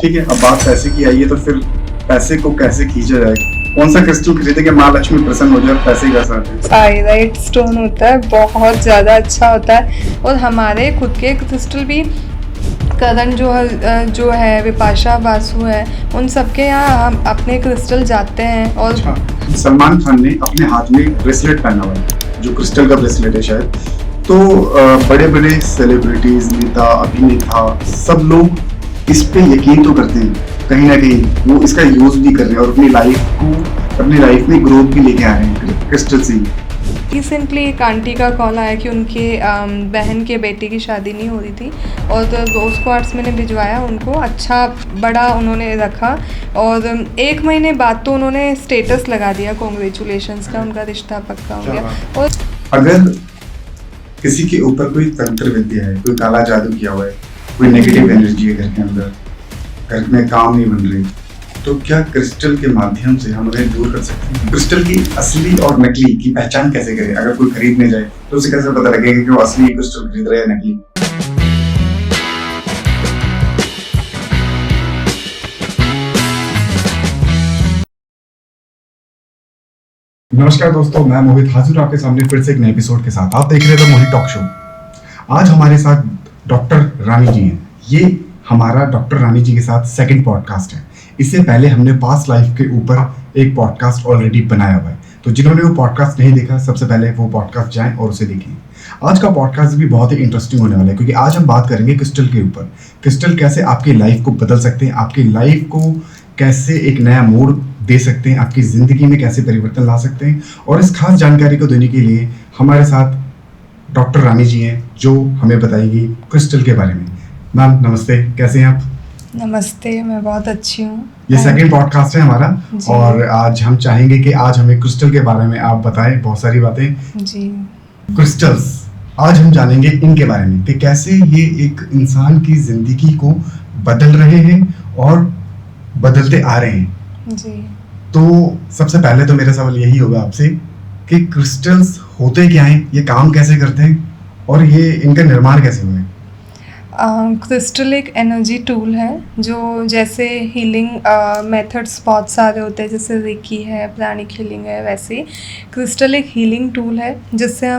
ठीक है, अब बात पैसे की आई है तो फिर पैसे को कैसे खींचा जाए? कौन सा क्रिस्टल खरीदे कि माँ लक्ष्मी प्रसन्न हो जाए और पैसे का साथ है? पाइराइट स्टोन होता है, बहुत ज़्यादा अच्छा होता है। और हमारे खुद के क्रिस्टल भी करण जो है विपाशा बासु है, उन सबके यहाँ हम अपने क्रिस्टल जाते हैं। और अच्छा, सलमान खान ने अपने हाथ में ब्रेसलेट पहना हुआ है जो क्रिस्टल का ब्रेसलेट है शायद। तो बड़े बड़े सेलिब्रिटीज, नेता, अभिनेता सब लोग इस पे यकीन तो करते हैं, कहीं ना कहीं वो इसका यूज भी कर रहे हैं और अपनी लाइफ में ग्रोथ भी लेके आ रहे हैं क्रिस्टल से। रिसेंटली एक आंटी का कॉल आया कि उनके बहन के बेटे की शादी नहीं हो रही थी, और तो रोज़ क्वार्ट्स मैंने भिजवाया उनको, अच्छा बड़ा उन्होंने रखा। और 1 महीने बाद तो उन्होंने स्टेटस लगा दिया कॉन्ग्रेचुलेशंस का, उनका रिश्ता पक्का हो गया। और अगर किसी के ऊपर कोई तंत्र विद्या है, कोई काला जादू किया हुआ है, कोई नेगेटिव एनर्जी है घर के अंदर, घर में काम नहीं बन रही, तो क्या क्रिस्टल के माध्यम से हम उन्हें दूर कर सकते हैं? क्रिस्टल की असली और नकली की पहचान कैसे करें? अगर कोई खरीदने जाए तो उसे कैसे पता लगेगा कि वो असली क्रिस्टल खरीद रहा है या नकली? नमस्कार दोस्तों, मैं मोहित हाजिर हूं आपके सामने फिर से एक नए एपिसोड के साथ। आप देख रहे थे मोहित टॉक शो। आज हमारे साथ डॉक्टर रानी जी हैं। ये हमारा डॉक्टर रानी जी के साथ सेकंड पॉडकास्ट है। इससे पहले हमने पास्ट लाइफ के ऊपर एक पॉडकास्ट ऑलरेडी बनाया हुआ है, तो जिन्होंने वो पॉडकास्ट नहीं देखा सबसे पहले वो पॉडकास्ट जाएं और उसे देखें। आज का पॉडकास्ट भी बहुत ही इंटरेस्टिंग होने वाला है, क्योंकि आज हम बात करेंगे क्रिस्टल के ऊपर। क्रिस्टल कैसे आपकी लाइफ को बदल सकते हैं, आपकी लाइफ को कैसे एक नया मोड़ दे सकते हैं, आपकी ज़िंदगी में कैसे परिवर्तन ला सकते हैं। और इस खास जानकारी को देने के लिए हमारे साथ डॉक्टर रानी जी हैं, जो हमें बताएगी क्रिस्टल के बारे में। मैम नमस्ते, कैसे हैं आप? नमस्ते, मैं बहुत अच्छी हूँ। ये सेकंड पॉडकास्ट है हमारा, और आज हम चाहेंगे कि आज हमें क्रिस्टल के बारे में आप बताएं बहुत सारी बातें जी। क्रिस्टल्स आज हम जानेंगे इनके बारे में कि कैसे ये एक इंसान की ज़िंदगी को बदल रहे हैं और बदलते आ रहे हैं जी। तो सबसे पहले तो मेरा सवाल यही होगा आपसे कि क्रिस्टल्स होते क्या हैं, ये काम कैसे करते हैं और ये इनका निर्माण कैसे हुआ है? क्रिस्टल एक एनर्जी टूल है, जो जैसे हीलिंग मेथड्स बहुत सारे होते हैं, जैसे रेकी है, प्राणिक हीलिंग है, वैसे क्रिस्टल एक हीलिंग टूल है जिससे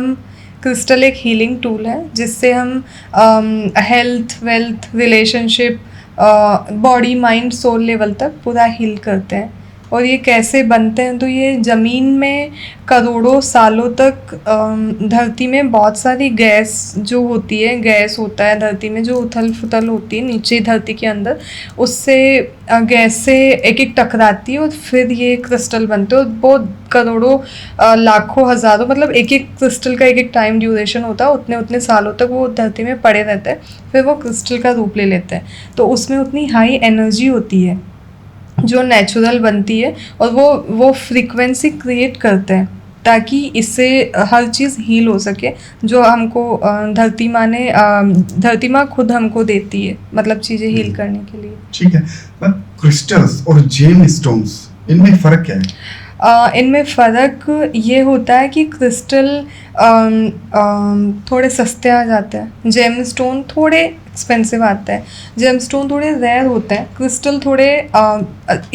हम health, wealth, relationship, body, mind, soul level तक पूरा हील करते हैं। और ये कैसे बनते हैं, तो ये ज़मीन में करोड़ों सालों तक धरती में बहुत सारी गैस जो होती है, गैस होता है धरती में जो उथल फुथल होती है नीचे धरती के अंदर, उससे गैस से एक एक टकराती है और फिर ये क्रिस्टल बनते हैं। और बहुत करोड़ों लाखों हज़ारों, मतलब एक एक क्रिस्टल का एक एक टाइम ड्यूरेशन होता है, उतने उतने सालों तक वो धरती में पड़े रहते हैं, फिर वो क्रिस्टल का रूप ले लेते हैं। तो उसमें उतनी हाई एनर्जी होती है जो नेचुरल बनती है, और वो फ्रीक्वेंसी क्रिएट करते हैं ताकि इससे हर चीज़ हील हो सके, जो हमको धरती माँ खुद हमको देती है, मतलब चीज़ें हील करने के लिए। ठीक है, क्रिस्टल्स और जेम स्टोन्स, इनमें फ़र्क क्या है? इनमें फ़र्क ये होता है कि क्रिस्टल थोड़े सस्ते आ जाते हैं, जेम स्टोन थोड़े एक्सपेंसिव आता है। जेम स्टोन थोड़े रेयर होते हैं, क्रिस्टल थोड़े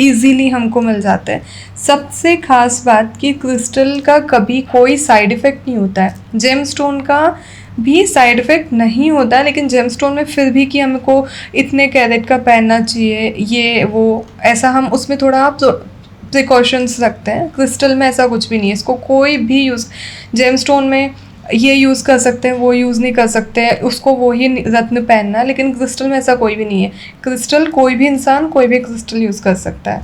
इजीली हमको मिल जाते हैं। सबसे ख़ास बात कि क्रिस्टल का कभी कोई साइड इफ़ेक्ट नहीं होता है, जेम स्टोन का भी साइड इफ़ेक्ट नहीं होता है, लेकिन जेम स्टोन में फिर भी कि हमको इतने कैरेट का पहनना चाहिए, ये वो ऐसा हम उसमें थोड़ा प्रिकॉशंस रखते हैं। क्रिस्टल में ऐसा कुछ भी नहीं है, इसको कोई भी यूज़, जेम स्टोन में ये यूज़ कर सकते हैं, वो यूज़ नहीं कर सकते, उसको वो ही रत्न पहनना है, लेकिन क्रिस्टल में ऐसा कोई भी नहीं है। क्रिस्टल कोई भी इंसान कोई भी क्रिस्टल यूज़ कर सकता है।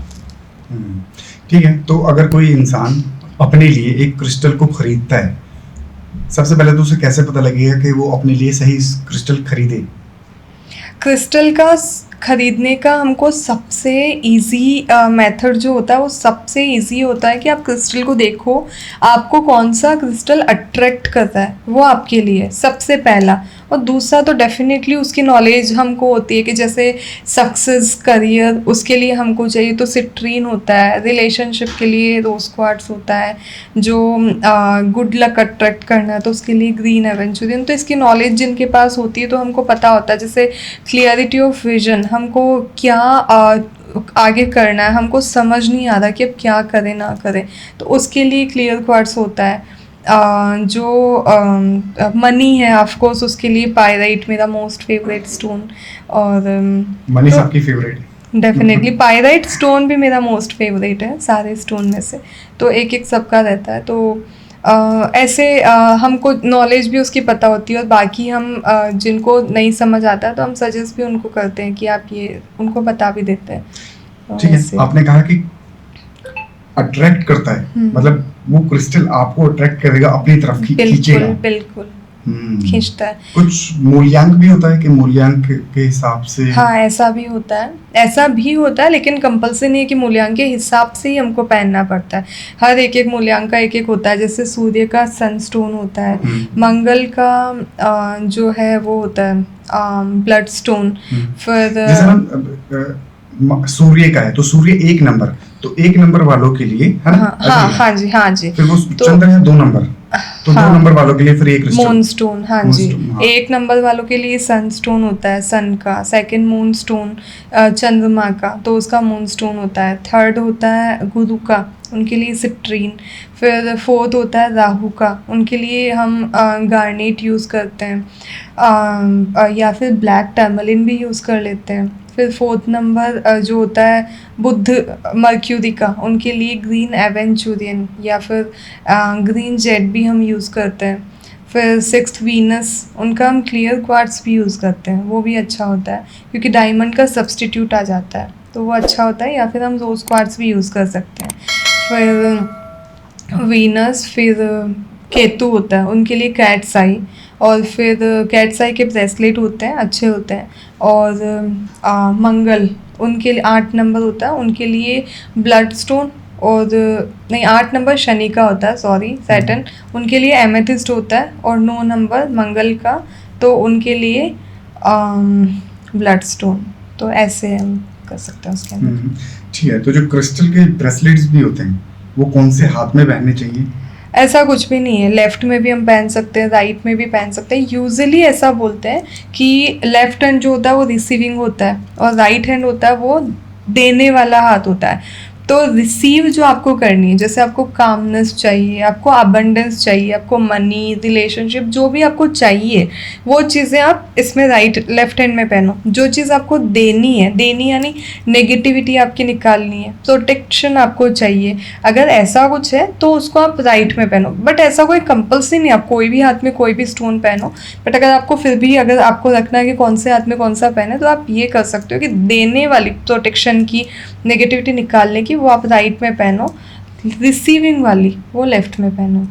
ठीक है, तो अगर कोई इंसान अपने लिए एक क्रिस्टल को खरीदता है, सबसे पहले तो उसे कैसे पता लगेगा कि वो अपने लिए सही क्रिस्टल खरीदे? क्रिस्टल का खरीदने का हमको सबसे इजी मेथड जो होता है, वो सबसे इजी होता है कि आप क्रिस्टल को देखो, आपको कौन सा क्रिस्टल अट्रैक्ट करता है वो आपके लिए सबसे पहला। और दूसरा तो डेफिनेटली उसकी नॉलेज हमको होती है कि जैसे सक्सेस करियर उसके लिए हमको चाहिए तो सिट्रीन होता है, रिलेशनशिप के लिए रोज क्वार्ट्स होता है, जो गुड लक अट्रैक्ट करना है तो उसके लिए ग्रीन एवेंचुरियन। तो इसकी नॉलेज जिनके पास होती है तो हमको पता होता है, जैसे क्लियरिटी ऑफ विजन, हमको क्या आगे करना है, हमको समझ नहीं आ रहा कि अब क्या करें ना करें, तो उसके लिए क्लियर क्वार्ट्स होता है। जो मनी है ऑफ कोर्स उसके लिए पायराइट मेरा मोस्ट फेवरेट स्टोन। और मनीष तो आपकी फेवरेट है? डेफिनेटली पायराइट स्टोन भी मेरा मोस्ट फेवरेट है सारे स्टोन में से, तो एक एक सबका रहता है। तो ऐसे हमको नॉलेज भी उसकी पता होती है, और बाकी हम जिनको नहीं समझ आता है तो हम सजेस्ट भी उनको करते हैं कि आप ये उनको बता भी देते हैं। तो ठीक है, ऐसे आपने कहा कि अट्रैक्ट करता है, मतलब वो क्रिस्टल आपको अट्रैक्ट करेगा अपनी तरफ खींचेगा। बिल्कुल बिल्कुल खींचता है। कुछ मूल्यांक भी होता है कि मूल्यांक के हिसाब से? हाँ ऐसा भी होता है, ऐसा भी होता है, लेकिन कंपल्सरी नहीं है कि मूल्यांक के हिसाब से ही हमको पहनना पड़ता है। हर एक एक मूल्यांक का एक एक होता है, जैसे सूर्य का सनस्टोन होता है, मंगल का जो है वो होता है ब्लड स्टोन। फिर जैसे हम सूर्य का है तो सूर्य 1 नंबर, तो 1 नंबर वालों के लिए है ना? हाँ जी हाँ जी। फिर वो चंद्र है 2 नंबर, तो 2 नंबर वालों के लिए फिर एक मून स्टोन, हाँ जी। 1 नंबर वालों के लिए सन स्टोन होता है, सन का। सेकंड मून स्टोन चंद्रमा का, तो उसका मून स्टोन होता है। थर्ड होता है गुरु का, उनके लिए सिट्रीन। फिर फोर्थ होता है राहु का, उनके लिए हम गार्नेट यूज़ करते हैं, या फिर ब्लैक टर्मलिन भी यूज़ कर लेते हैं। फिर फोर्थ नंबर जो होता है बुध मर्क्यूरी का, उनके लिए ग्रीन एवेंचुरियन या फिर ग्रीन जेड भी हम यूज़ करते हैं। फिर सिक्स्थ वीनस, उनका हम क्लियर क्वार्ट्स भी यूज़ करते हैं, वो भी अच्छा होता है क्योंकि डायमंड का सब्स्टिट्यूट आ जाता है, तो वो अच्छा होता है। या फिर हम रोज़ क्वार्ट्स भी यूज़ कर सकते हैं। फिर वीनस, फिर केतु होता है, उनके लिए कैट्स आई, और फिर कैट्स आई के ब्रेसलेट होते हैं, अच्छे होते हैं। और मंगल, उनके लिए 8 नंबर होता है, उनके लिए ब्लड स्टोन, और नहीं 8 नंबर शनि का होता है, सॉरी सैटर्न, उनके लिए एमेथिस्ट होता है। और 9 नंबर मंगल का, तो उनके लिए ब्लड स्टोन। तो ऐसे हम कर सकते हैं उसके अंदर। ठीक है, तो जो क्रिस्टल के ब्रेसलेट्स भी होते हैं वो कौन से हाथ में पहनने चाहिए? ऐसा कुछ भी नहीं है, लेफ्ट में भी हम पहन सकते हैं, राइट में भी पहन सकते हैं। यूजुअली ऐसा बोलते हैं कि लेफ्ट हैंड जो होता है वो रिसीविंग होता है, और राइट हैंड होता है वो देने वाला हाथ होता है। तो रिसीव जो आपको करनी है, जैसे आपको कामनेस चाहिए, आपको अबंडेंस चाहिए, आपको मनी, रिलेशनशिप, जो भी आपको चाहिए वो चीज़ें आप इसमें लेफ्ट हैंड में पहनो। जो चीज़ आपको देनी है, देनी यानी नेगेटिविटी आपकी निकालनी है, प्रोटेक्शन आपको चाहिए, अगर ऐसा कुछ है तो उसको आप राइट में पहनो। बट ऐसा कोई कंपल्सरी नहीं, आप कोई भी हाथ में कोई भी स्टोन पहनो। बट अगर आपको फिर भी अगर आपको रखना है कि कौन से हाथ में कौन सा पहने, तो आप ये कर सकते हो कि देने वाली, प्रोटेक्शन की, नेगेटिविटी निकालने की, वो आप राइट में पहनो। रिसीविंग वाली वो लेफ्ट में पहनो।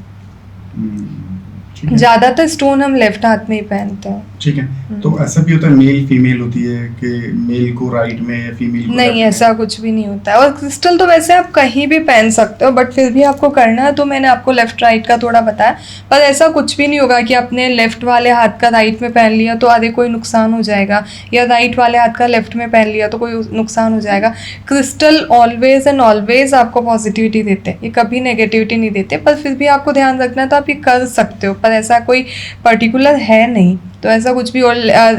ज्यादातर स्टोन हम लेफ्ट हाथ में ही पहनते हैं। ठीक है, तो ऐसा भी होता है मेल फीमेल होती है कि मेल को राइट में या फीमेल को नहीं, ऐसा कुछ भी नहीं होता है। और क्रिस्टल तो वैसे आप कहीं भी पहन सकते हो, बट फिर भी आपको करना है तो मैंने आपको लेफ्ट राइट का थोड़ा बताया। पर ऐसा कुछ भी नहीं होगा कि आपने लेफ्ट वाले हाथ का राइट में पहन लिया तो आधे कोई नुकसान हो जाएगा, या राइट वाले हाथ का लेफ्ट में पहन लिया तो कोई नुकसान हो जाएगा। क्रिस्टल ऑलवेज एंड ऑलवेज आपको पॉजिटिविटी देते हैं, ये कभी नेगेटिविटी नहीं देते। पर फिर भी आपको ध्यान रखना है तो आप ये कर सकते हो, पर ऐसा कोई पर्टिकुलर है नहीं, तो ऐसा कुछ भी। और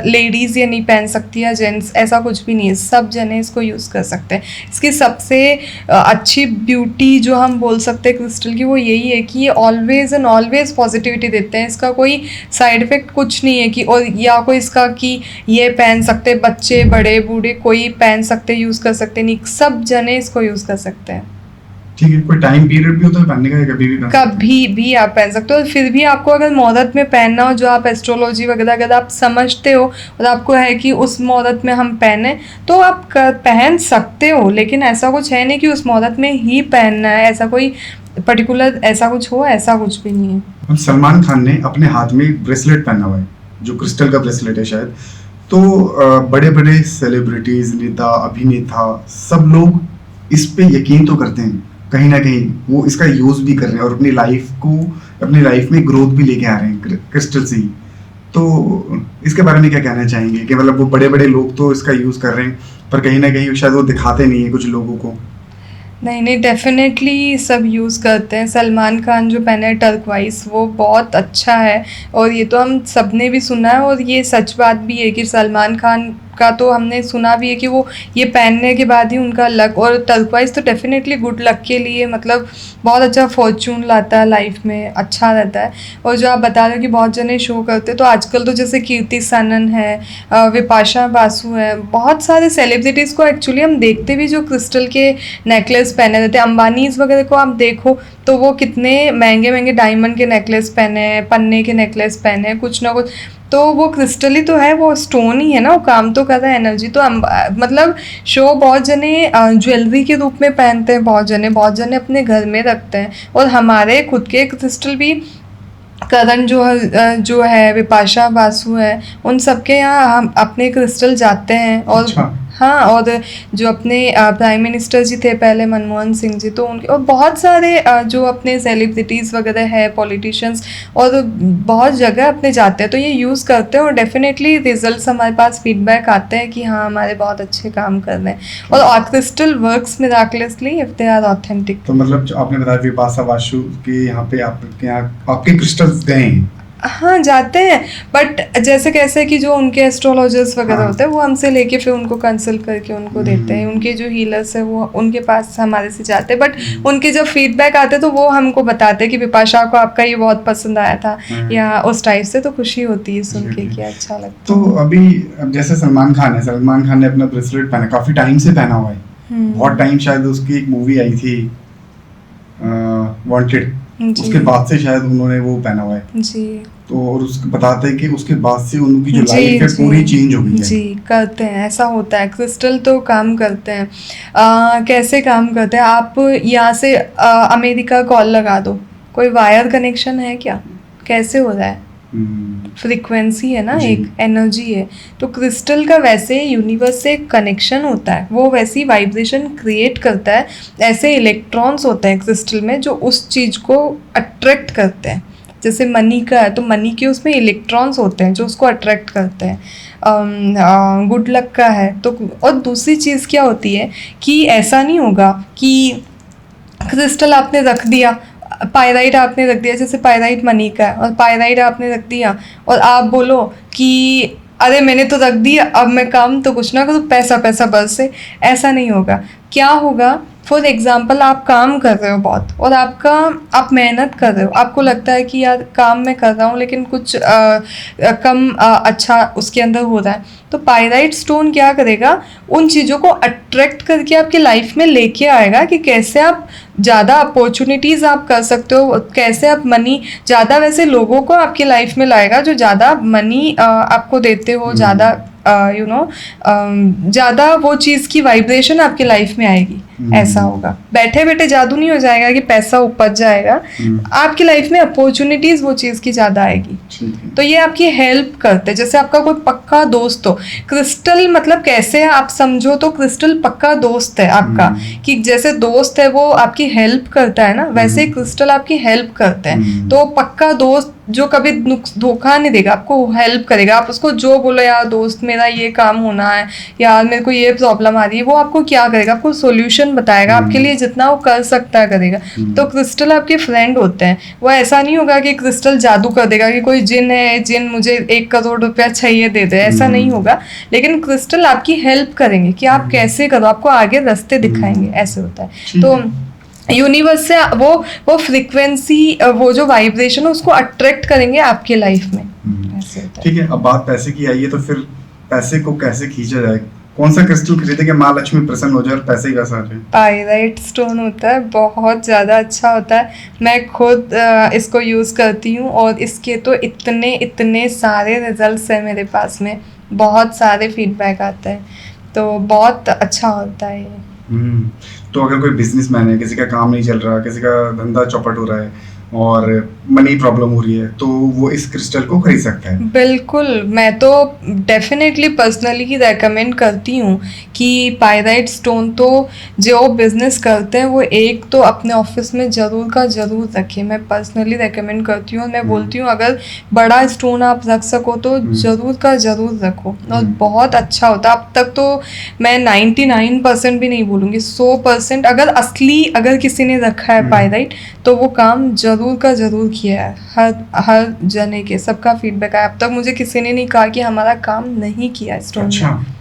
लेडीज़ ये नहीं पहन सकती या जेंट्स, ऐसा कुछ भी नहीं है, सब जने इसको यूज़ कर सकते हैं। इसकी सबसे अच्छी ब्यूटी जो हम बोल सकते हैं क्रिस्टल की, वो यही है कि ये ऑलवेज एंड ऑलवेज पॉजिटिविटी देते हैं। इसका कोई साइड इफ़ेक्ट कुछ नहीं है कि, और या कोई इसका कि ये पहन सकते, बच्चे बड़े बूढ़े कोई पहन सकते, यूज़ कर सकते, नहीं, सब जने इसको यूज़ कर सकते हैं। ठीक है, कोई टाइम पीरियड भी होता है पहनने का या कभी भी पहन सकते हैं? कभी भी आप पहन सकते हो। फिर भी आपको अगर मुहूर्त में पहनना हो, जो आप एस्ट्रोलॉजी वगैरह अगर आप समझते हो और आपको है कि उस मुहूर्त में हम पहने, तो आप पहन सकते हो। लेकिन ऐसा कुछ है नहीं कि उस मुहूर्त में ही पहनना है, ऐसा कोई पर्टिकुलर ऐसा कुछ हो, ऐसा कुछ भी नहीं है। अब सलमान खान ने अपने हाथ में ब्रेसलेट पहना हुआ है जो क्रिस्टल का ब्रेसलेट है शायद, तो बड़े बड़े सेलिब्रिटीज, नेता, अभिनेता, सब लोग इस पे यकीन तो करते हैं, कहीं ना कहीं वो इसका यूज भी कर रहे हैं और अपनी लाइफ में ग्रोथ भी लेके आ रहे हैं क्रिस्टल से ही। तो इसके बारे में क्या कहना चाहेंगे कि मतलब वो बड़े बड़े लोग तो इसका यूज़ कर रहे हैं, पर कहीं ना कहीं शायद वो दिखाते नहीं है कुछ लोगों को। नहीं नहीं, डेफिनेटली सब यूज़ करते हैं। सलमान खान जो पहना है टर्कवाइस, वो बहुत अच्छा है और ये तो हम सबने भी सुना है और ये सच बात भी है कि सलमान खान का तो हमने सुना भी है कि वो ये पहनने के बाद ही उनका लक, और टर्कवाइस तो डेफिनेटली गुड लक के लिए मतलब बहुत अच्छा फॉर्चून लाता है लाइफ में, अच्छा रहता है। और जो आप बता रहे हो कि बहुत जने शो करते हैं, तो आजकल तो जैसे कीर्ति सनन है, विपाशा बासु है, बहुत सारे सेलिब्रिटीज़ को एक्चुअली हम देखते भी जो क्रिस्टल के नेकलेस पहने रहते हैं। अंबानीज वगैरह को आप देखो तो वो कितने महंगे महंगे डायमंड के नेकलेस पहने हैं, पन्ने के नेकलेस पहने हैं, कुछ ना कुछ। तो वो क्रिस्टल ही तो है, वो स्टोन ही है ना, वो काम तो कर रहा है एनर्जी। तो मतलब शो बहुत जने ज्वेलरी के रूप में पहनते हैं, बहुत जने अपने घर में रखते हैं। और हमारे खुद के क्रिस्टल भी करण जो है, विपाशा बासु है, उन सबके यहाँ हम अपने क्रिस्टल जाते हैं। और अच्छा। हाँ, और जो अपने प्राइम मिनिस्टर जी थे पहले, मनमोहन सिंह जी, तो उनके और बहुत सारे जो अपने सेलिब्रिटीज़ वगैरह है, पॉलिटिशियंस, और बहुत जगह अपने जाते हैं, तो ये यूज़ करते हैं और डेफिनेटली रिजल्ट्स हमारे पास फीडबैक आते हैं कि हाँ हमारे बहुत अच्छे काम कर रहे हैं। और crystal works miraculously if they are authentic. तो मतलब जो आपने बताया विपाशा बासु के यहाँ पे आपके यहाँ आपके क्रिस्टल्स गए हैं। हाँ, जाते हैं, बट जैसे कैसे कि जो उनके एस्ट्रोलॉजर्स वगैरह हाँ। होते हैं वो हमसे लेके फिर उनको कंसल्ट करके उनको देते हैं। उनके जो हीलर्स है वो उनके पास हमारे से जाते हैं, बट उनके जब फीडबैक आते हैं तो वो हमको बताते हैं कि विपाशा को आपका ये बहुत पसंद आया था, या उस टाइप से। तो खुशी होती है सुन के कि अच्छा लगता तो अभी अब जैसे सलमान खान ने अपना ब्रेसलेट पहना, काफी टाइम से पहना हुआ है। बहुत टाइम, शायद उसकी एक मूवी आई थी वांटेड, जी। उसके बाद से शायद उन्होंने वो पहना हुआ है। जी तो और बताते हैं कि उसके बाद से उनकी जो जी लाइफ है जी पूरी चेंज हो गई है। जी, करते हैं, ऐसा होता है। क्रिस्टल तो काम करते हैं। कैसे काम करते हैं? आप यहाँ से अमेरिका कॉल लगा दो, कोई वायर कनेक्शन है क्या? कैसे हो रहा है? फ्रीक्वेंसी है ना, जी। एक एनर्जी है। तो क्रिस्टल का वैसे यूनिवर्स से कनेक्शन होता है, वो वैसी वाइब्रेशन क्रिएट करता है। ऐसे इलेक्ट्रॉन्स होते हैं क्रिस्टल में जो उस चीज़ को अट्रैक्ट करते हैं। जैसे मनी का है तो मनी के उसमें इलेक्ट्रॉन्स होते हैं जो उसको अट्रैक्ट करते हैं। गुड लक का है तो, और दूसरी चीज़ क्या होती है कि ऐसा नहीं होगा कि क्रिस्टल आपने रख दिया, पायराइट आपने रख दिया, जैसे पायराइट मनी का है और पायराइट आपने रख दिया और आप बोलो कि अरे मैंने तो रख दिया, अब मैं काम तो कुछ ना करूँ, पैसा पैसा बरसे। ऐसा नहीं होगा। क्या होगा? फॉर एग्जाम्पल आप काम कर रहे हो बहुत, और आप मेहनत कर रहे हो, आपको लगता है कि यार काम मैं कर रहा हूँ लेकिन कुछ कम अच्छा उसके अंदर हो रहा है। तो पायराइट स्टोन क्या करेगा? उन चीज़ों को अट्रैक्ट करके आपके लाइफ में लेके आएगा कि कैसे आप ज़्यादा अपॉर्चुनिटीज़ आप कर सकते हो, कैसे आप मनी ज़्यादा वैसे लोगों को आपकी लाइफ में लाएगा जो ज़्यादा मनी आपको देते हो, ज़्यादा ज़्यादा वो चीज़ की वाइब्रेशन आपकी लाइफ में आएगी। ऐसा होगा। बैठे बैठे जादू नहीं हो जाएगा कि पैसा उपज जाएगा। आपकी लाइफ में अपॉर्चुनिटीज़ वो चीज़ की ज़्यादा आएगी। तो ये आपकी हेल्प करते हैं। जैसे आपका कोई पक्का दोस्त हो, क्रिस्टल मतलब कैसे आप समझो तो क्रिस्टल पक्का दोस्त है आपका, कि जैसे दोस्त है वो आपकी हेल्प करता है ना, वैसे क्रिस्टल आपकी हेल्प करते हैं। तो पक्का दोस्त जो कभी धोखा नहीं देगा, आपको हेल्प करेगा। आप उसको जो बोलो, यार दोस्त मेरा ये काम होना है, यार मेरे को ये प्रॉब्लम आ रही है, वो आपको क्या करेगा? आपको सोल्यूशन बताएगा, आपके लिए जितना वो कर सकता है करेगा। तो क्रिस्टल आपके फ्रेंड होते हैं। वो ऐसा नहीं होगा कि क्रिस्टल जादू कर देगा कि कोई जिन है, जिन मुझे 1 करोड़ रुपया चाहिए दे दे, ऐसा नहीं होगा। लेकिन क्रिस्टल आपकी हेल्प करेंगे कि आप कैसे करो, आपको आगे रास्ते दिखाएंगे। ऐसे होता है। तो यूनिवर्स से वो फ्रीक्वेंसी, वो जो वाइब्रेशन है उसको अट्रैक्ट करेंगे आपके लाइफ में। ऐसे होता है। ठीक है, अब बात पैसे की आई है, तो फिर पैसे को कैसे खींचा जाए? कौन सा क्रिस्टल खरीदे कि माँ लक्ष्मी प्रसन्न हो जाए और पैसे का साथ है? पायराइट स्टोन होता है, बहुत ज़्यादा अच्छा होता है। मैं खुद इसको यूज़ करती हूँ और इसके तो इतने सारे रिजल्ट्स हैं मेरे पास में, बहुत सारे फीडबैक आता है, तो बहुत अच्छा होता है ये। तो अगर कोई बिजनेसमैन है, किसी का काम नहीं चल रहा, किसी का धंधा चौपट हो रहा है और मनी प्रॉब्लम हो रही है तो वो इस क्रिस्टल को खरीद सकता है। बिल्कुल, मैं तो डेफिनेटली पर्सनली ही रेकमेंड करती हूँ कि पाइराइट स्टोन तो जो बिजनेस करते हैं वो एक तो अपने ऑफिस में ज़रूर का ज़रूर रखें। मैं पर्सनली रेकमेंड करती हूँ और मैं बोलती हूँ अगर बड़ा स्टोन आप रख सको तो ज़रूर का ज़रूर रखो और बहुत अच्छा होता है। अब तक तो मैं 99% भी नहीं बोलूँगी, 100% अगर किसी ने रखा है पाइराइट तो वो काम ज़रूर का ज़रूर किया है। हर जने के सबका फीडबैक आया, अब तक मुझे किसी ने नहीं कहा कि हमारा काम नहीं किया स्टोन अच्छा, ने।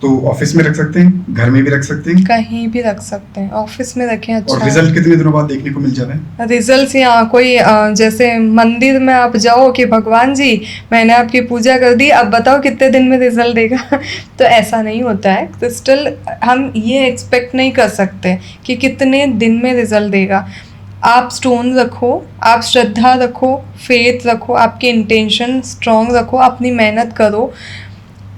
तो ऑफिस में रख सकते हैं, घर में भी रख सकते हैं, कहीं भी रख सकते हैं, ऑफिस में रखें। और अच्छा रिजल्ट कितने दिनों बाद देखने को मिल जाता है? रिजल्ट यहाँ कोई जैसे मंदिर में आप जाओ कि भगवान जी मैंने आपकी पूजा कर दी, अब बताओ कितने दिन में रिजल्ट देगा तो ऐसा नहीं होता है। क्रिस्टल हम ये एक्सपेक्ट नहीं कर सकते कि कितने दिन में रिजल्ट देगा। आप स्टोन रखो, आप श्रद्धा रखो, फेथ रखो, आपके इंटेंशन स्ट्रॉन्ग रखो, अपनी मेहनत करो।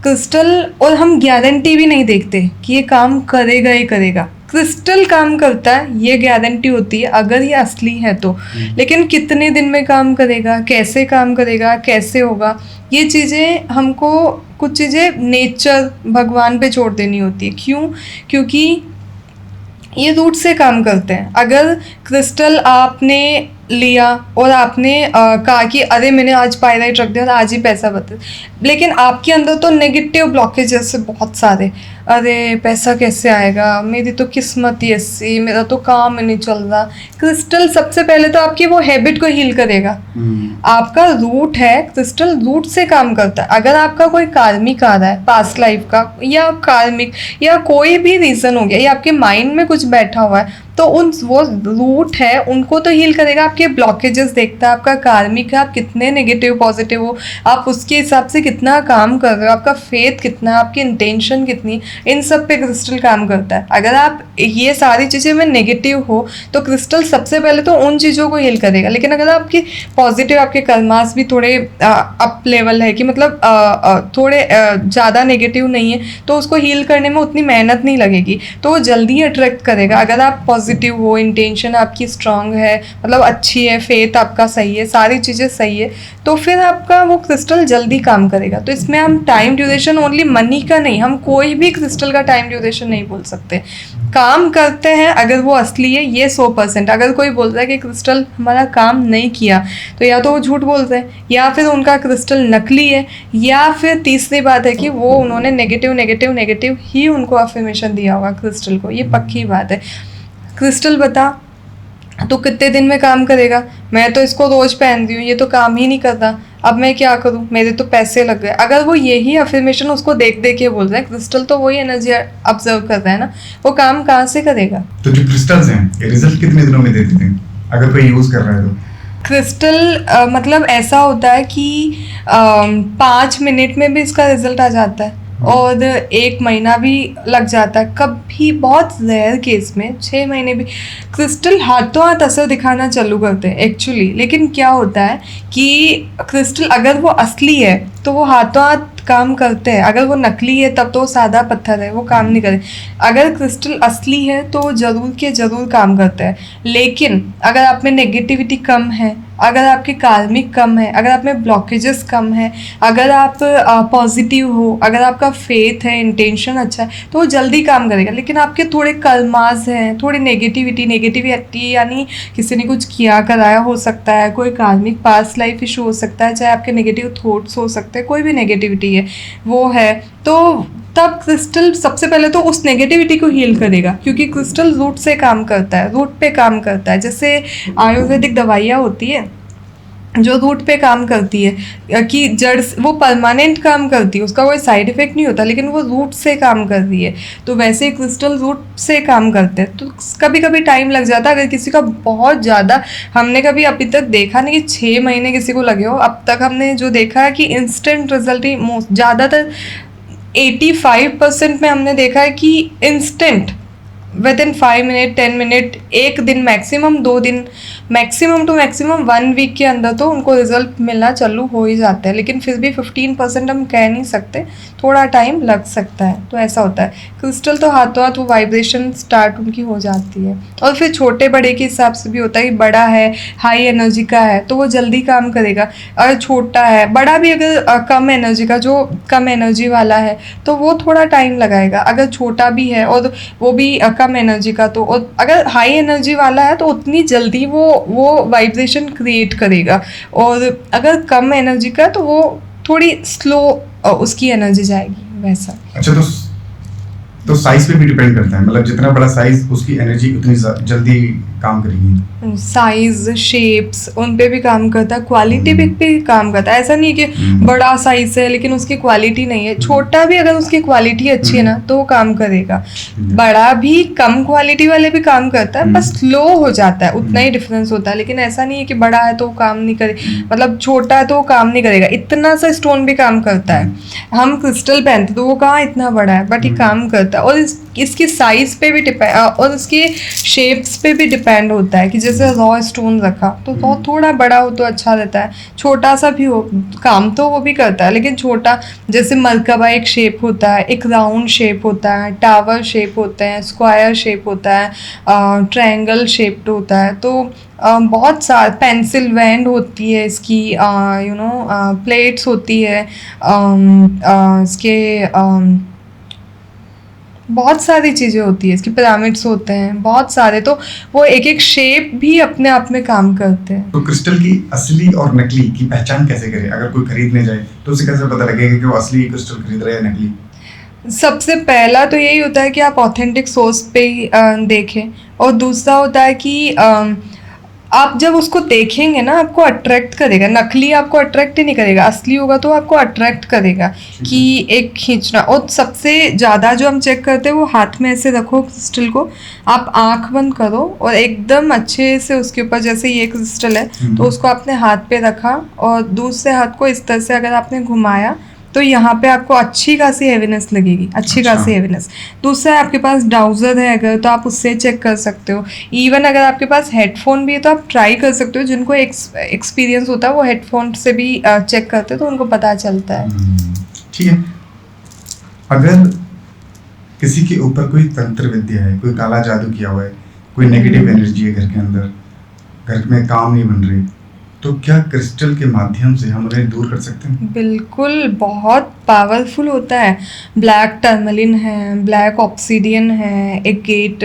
क्रिस्टल और हम गारंटी भी नहीं देखते कि ये काम करेगा ही करेगा। क्रिस्टल काम करता है ये गारंटी होती है अगर ये असली है तो, लेकिन कितने दिन में काम करेगा, कैसे काम करेगा, कैसे होगा, ये चीज़ें हमको कुछ चीज़ें नेचर भगवान पे छोड़ देनी होती है। क्यों? क्योंकि ये रूट से काम करते हैं। अगर क्रिस्टल आपने लिया और आपने कहा कि अरे मैंने आज पाइराइट रख दिया और आज ही पैसा बता, लेकिन आपके अंदर तो नेगेटिव ब्लॉकेजेस है बहुत सारे। अरे पैसा कैसे आएगा, मेरी तो किस्मत ही ऐसी, मेरा तो काम ही नहीं चल रहा। क्रिस्टल सबसे पहले तो आपकी वो हैबिट को हील करेगा। आपका रूट है, क्रिस्टल रूट से काम करता है। अगर आपका कोई कार्मिक आ रहा है पास्ट लाइफ का या कार्मिक या कोई भी रीज़न हो गया या आपके माइंड में कुछ बैठा हुआ है तो वो रूट है उनको तो हील करेगा। आपके ब्लॉकेजेस देखता है, आपका कार्मिक है, आप कितने नेगेटिव पॉजिटिव हो, आप उसके हिसाब से कितना काम कर रहे हो, आपका फेथ कितना है, आपकी इंटेंशन कितनी, इन सब पे क्रिस्टल काम करता है। अगर आप ये सारी चीज़ें में नेगेटिव हो तो क्रिस्टल सबसे पहले तो उन चीज़ों को हील करेगा। लेकिन अगर आपकी पॉजिटिव, आपके कर्मास भी थोड़े अप लेवल है कि मतलब थोड़े ज़्यादा नेगेटिव नहीं है तो उसको हील करने में उतनी मेहनत नहीं लगेगी, तो वो जल्दी अट्रैक्ट करेगा। अगर आप पॉजिटिव हो, इंटेंशन आपकी स्ट्रांग है, मतलब अच्छी है, फेथ आपका सही है, सारी चीज़ें सही है, तो फिर आपका वो क्रिस्टल जल्दी काम करेगा। तो इसमें हम टाइम ड्यूरेशन ओनली मनी का नहीं, हम कोई भी क्रिस्टल का टाइम ड्यूरेशन नहीं बोल सकते। काम करते हैं अगर वो असली है ये 100%। अगर कोई बोल रहा है कि क्रिस्टल हमारा काम नहीं किया तो या तो वो झूठ बोल रहे हैं या फिर उनका क्रिस्टल नकली है, या फिर तीसरी बात है कि वो उन्होंने नेगेटिव ही उनको अफर्मेशन दिया होगा क्रिस्टल को। ये पक्की बात है। क्रिस्टल बता तो कितने दिन में काम करेगा, मैं तो इसको रोज पहन रही हूँ, ये तो काम ही नहीं करता, अब मैं क्या करूँ, मेरे तो पैसे लग गए। अगर वो यही अफर्मेशन उसको देख देख के बोल रहे हैं, क्रिस्टल तो वही एनर्जी ऑब्जर्व कर रहा है ना, वो काम कहाँ से करेगा। तो जो क्रिस्टल्स हैं ये रिजल्ट कितने दिनों में दे देते हैं अगर कोई यूज कर रहा है तो? क्रिस्टल मतलब ऐसा होता है कि 5 मिनट में भी इसका रिजल्ट आ जाता है और 1 महीना भी लग जाता है, कभी बहुत रेयर केस में 6 महीने भी। क्रिस्टल हाथों हाथ असर दिखाना चालू करते हैं एक्चुअली। लेकिन क्या होता है कि क्रिस्टल अगर वो असली है तो वो हाथों हाथ काम करते हैं, अगर वो नकली है तब तो सादा पत्थर है, वो काम नहीं करे। अगर क्रिस्टल असली है तो वो ज़रूर के ज़रूर काम करता है। लेकिन अगर आप में नेगेटिविटी कम है, अगर आपके कार्मिक कम है, अगर आप में ब्लॉकेजेस कम है, अगर आप पॉजिटिव हो, अगर आपका फेथ है, इंटेंशन अच्छा है, तो वो जल्दी काम करेगा। लेकिन आपके थोड़े कर्मास हैं, थोड़ी नेगेटिविटी यानी किसी ने कुछ किया कराया हो सकता है, कोई कार्मिक पास्ट लाइफ इशू हो सकता है, चाहे आपके नेगेटिव थॉट्स हो सकते हैं, कोई भी नेगेटिविटी है वो है, तो तब क्रिस्टल सबसे पहले तो उस नेगेटिविटी को हील करेगा। क्योंकि क्रिस्टल रूट से काम करता है, रूट पे काम करता है। जैसे आयुर्वेदिक दवाइयाँ होती है जो रूट पे काम करती है कि जड़, वो परमानेंट काम करती है, उसका कोई साइड इफेक्ट नहीं होता, लेकिन वो रूट से काम कर रही है। तो वैसे ही क्रिस्टल रूट से काम करते हैं। तो कभी कभी टाइम लग जाता है। अगर किसी का बहुत ज़्यादा, हमने कभी अभी तक देखा नहीं कि 6 महीने किसी को लगे हो। अब तक हमने जो देखा है कि इंस्टेंट रिजल्ट ही ज़्यादातर 85% में हमने देखा है कि instant with in 5 minute 10 minute, एक दिन मैक्सिमम 2 दिन, मैक्सिमम टू मैक्सिमम 1 वीक के अंदर तो उनको रिजल्ट मिलना चालू हो ही जाता है। लेकिन फिर भी 15% हम कह नहीं सकते, थोड़ा टाइम लग सकता है। तो ऐसा होता है। क्रिस्टल तो हाथों हाथ वो वाइब्रेशन स्टार्ट उनकी हो जाती है। और फिर छोटे बड़े के हिसाब से भी होता है कि बड़ा है, हाई एनर्जी का है तो वो जल्दी काम करेगा, और छोटा है, बड़ा भी अगर कम एनर्जी का, जो कम एनर्जी वाला है तो वो थोड़ा टाइम लगाएगा। अगर छोटा भी है और वो भी कम एनर्जी का, तो और अगर हाई एनर्जी वाला है तो उतनी जल्दी वो वाइब्रेशन क्रिएट करेगा, और अगर कम एनर्जी का तो वो थोड़ी स्लो उसकी एनर्जी जाएगी, वैसा। अच्छा, तो साइज पे भी डिपेंड करता है, मतलब जितना बड़ा साइज उसकी एनर्जी उतनी जल्दी काम करेगी। साइज, शेप्स, उन पे भी काम करता है, क्वालिटी पे भी काम करता है। ऐसा नहीं कि बड़ा साइज है लेकिन उसकी क्वालिटी नहीं है। छोटा भी अगर उसकी क्वालिटी अच्छी है ना तो वो काम करेगा। बड़ा भी कम क्वालिटी वाले भी काम करता है, बस स्लो हो जाता है, उतना ही डिफरेंस होता है। लेकिन ऐसा नहीं है कि बड़ा है तो वो काम नहीं करे, मतलब छोटा है तो वो काम नहीं करेगा। इतना सा स्टोन भी काम करता है। हम क्रिस्टल पहनते तो वो कहाँ इतना बड़ा है, बट ये काम करता है। और इसकी साइज पे भी डिपेंड, और इसके शेप्स पे भी डिपेंड होता है कि जैसे रॉ स्टोन रखा तो रॉ थोड़ा बड़ा हो तो अच्छा रहता है, छोटा सा भी हो काम तो वो भी करता है। लेकिन छोटा, जैसे मरकबा एक शेप होता है, एक राउंड शेप होता है, टावर शेप होते हैं, स्क्वायर शेप होता है, ट्रायंगल शेप्ड होता है। तो बहुत सारे, पेंसिल वैंड होती है इसकी, प्लेट्स होती है, इसके बहुत सारी चीज़ें होती है, इसकी पिरामिड्स होते हैं बहुत सारे। तो वो एक एक शेप भी अपने आप में काम करते हैं। तो क्रिस्टल की असली और नकली की पहचान कैसे करें? अगर कोई खरीदने जाए तो उसे कैसे पता लगेगा कि वो असली क्रिस्टल खरीद रहा है या नकली? सबसे पहला तो यही होता है कि आप ऑथेंटिक सोर्स पे ही देखें, और दूसरा होता है कि आप जब उसको देखेंगे ना आपको अट्रैक्ट करेगा। नकली आपको अट्रैक्ट ही नहीं करेगा, असली होगा तो आपको अट्रैक्ट करेगा कि एक खींचना। और सबसे ज़्यादा जो हम चेक करते हैं वो हाथ में ऐसे रखो क्रिस्टल को, आप आंख बंद करो और एकदम अच्छे से उसके ऊपर, जैसे ये क्रिस्टल है तो उसको आपने हाथ पे रखा और दूसरे हाथ को इस तरह से अगर आपने घुमाया तो यहाँ पे आपको अच्छी खासी हेवीनेस लगेगी, अच्छी खासी हेवीनेस। दूसरा आपके पास डाउजर है अगर तो आप उससे चेक कर सकते हो। इवन अगर आपके पास हेडफोन भी है तो आप ट्राई कर सकते हो। जिनको एक्सपीरियंस होता है वो हेडफोन से भी चेक करते हैं तो उनको पता चलता है। ठीक है। अगर किसी के ऊपर कोई तंत्र विद्या है, कोई काला जादू किया हुआ है, कोई नेगेटिव एनर्जी है घर के अंदर, घर में काम नहीं बन रही, तो क्या क्रिस्टल के माध्यम से हम उन्हें दूर कर सकते हैं? बिल्कुल, बहुत पावरफुल होता है। ब्लैक टर्मलिन है, ब्लैक ऑब्सीडियन है, एक गेट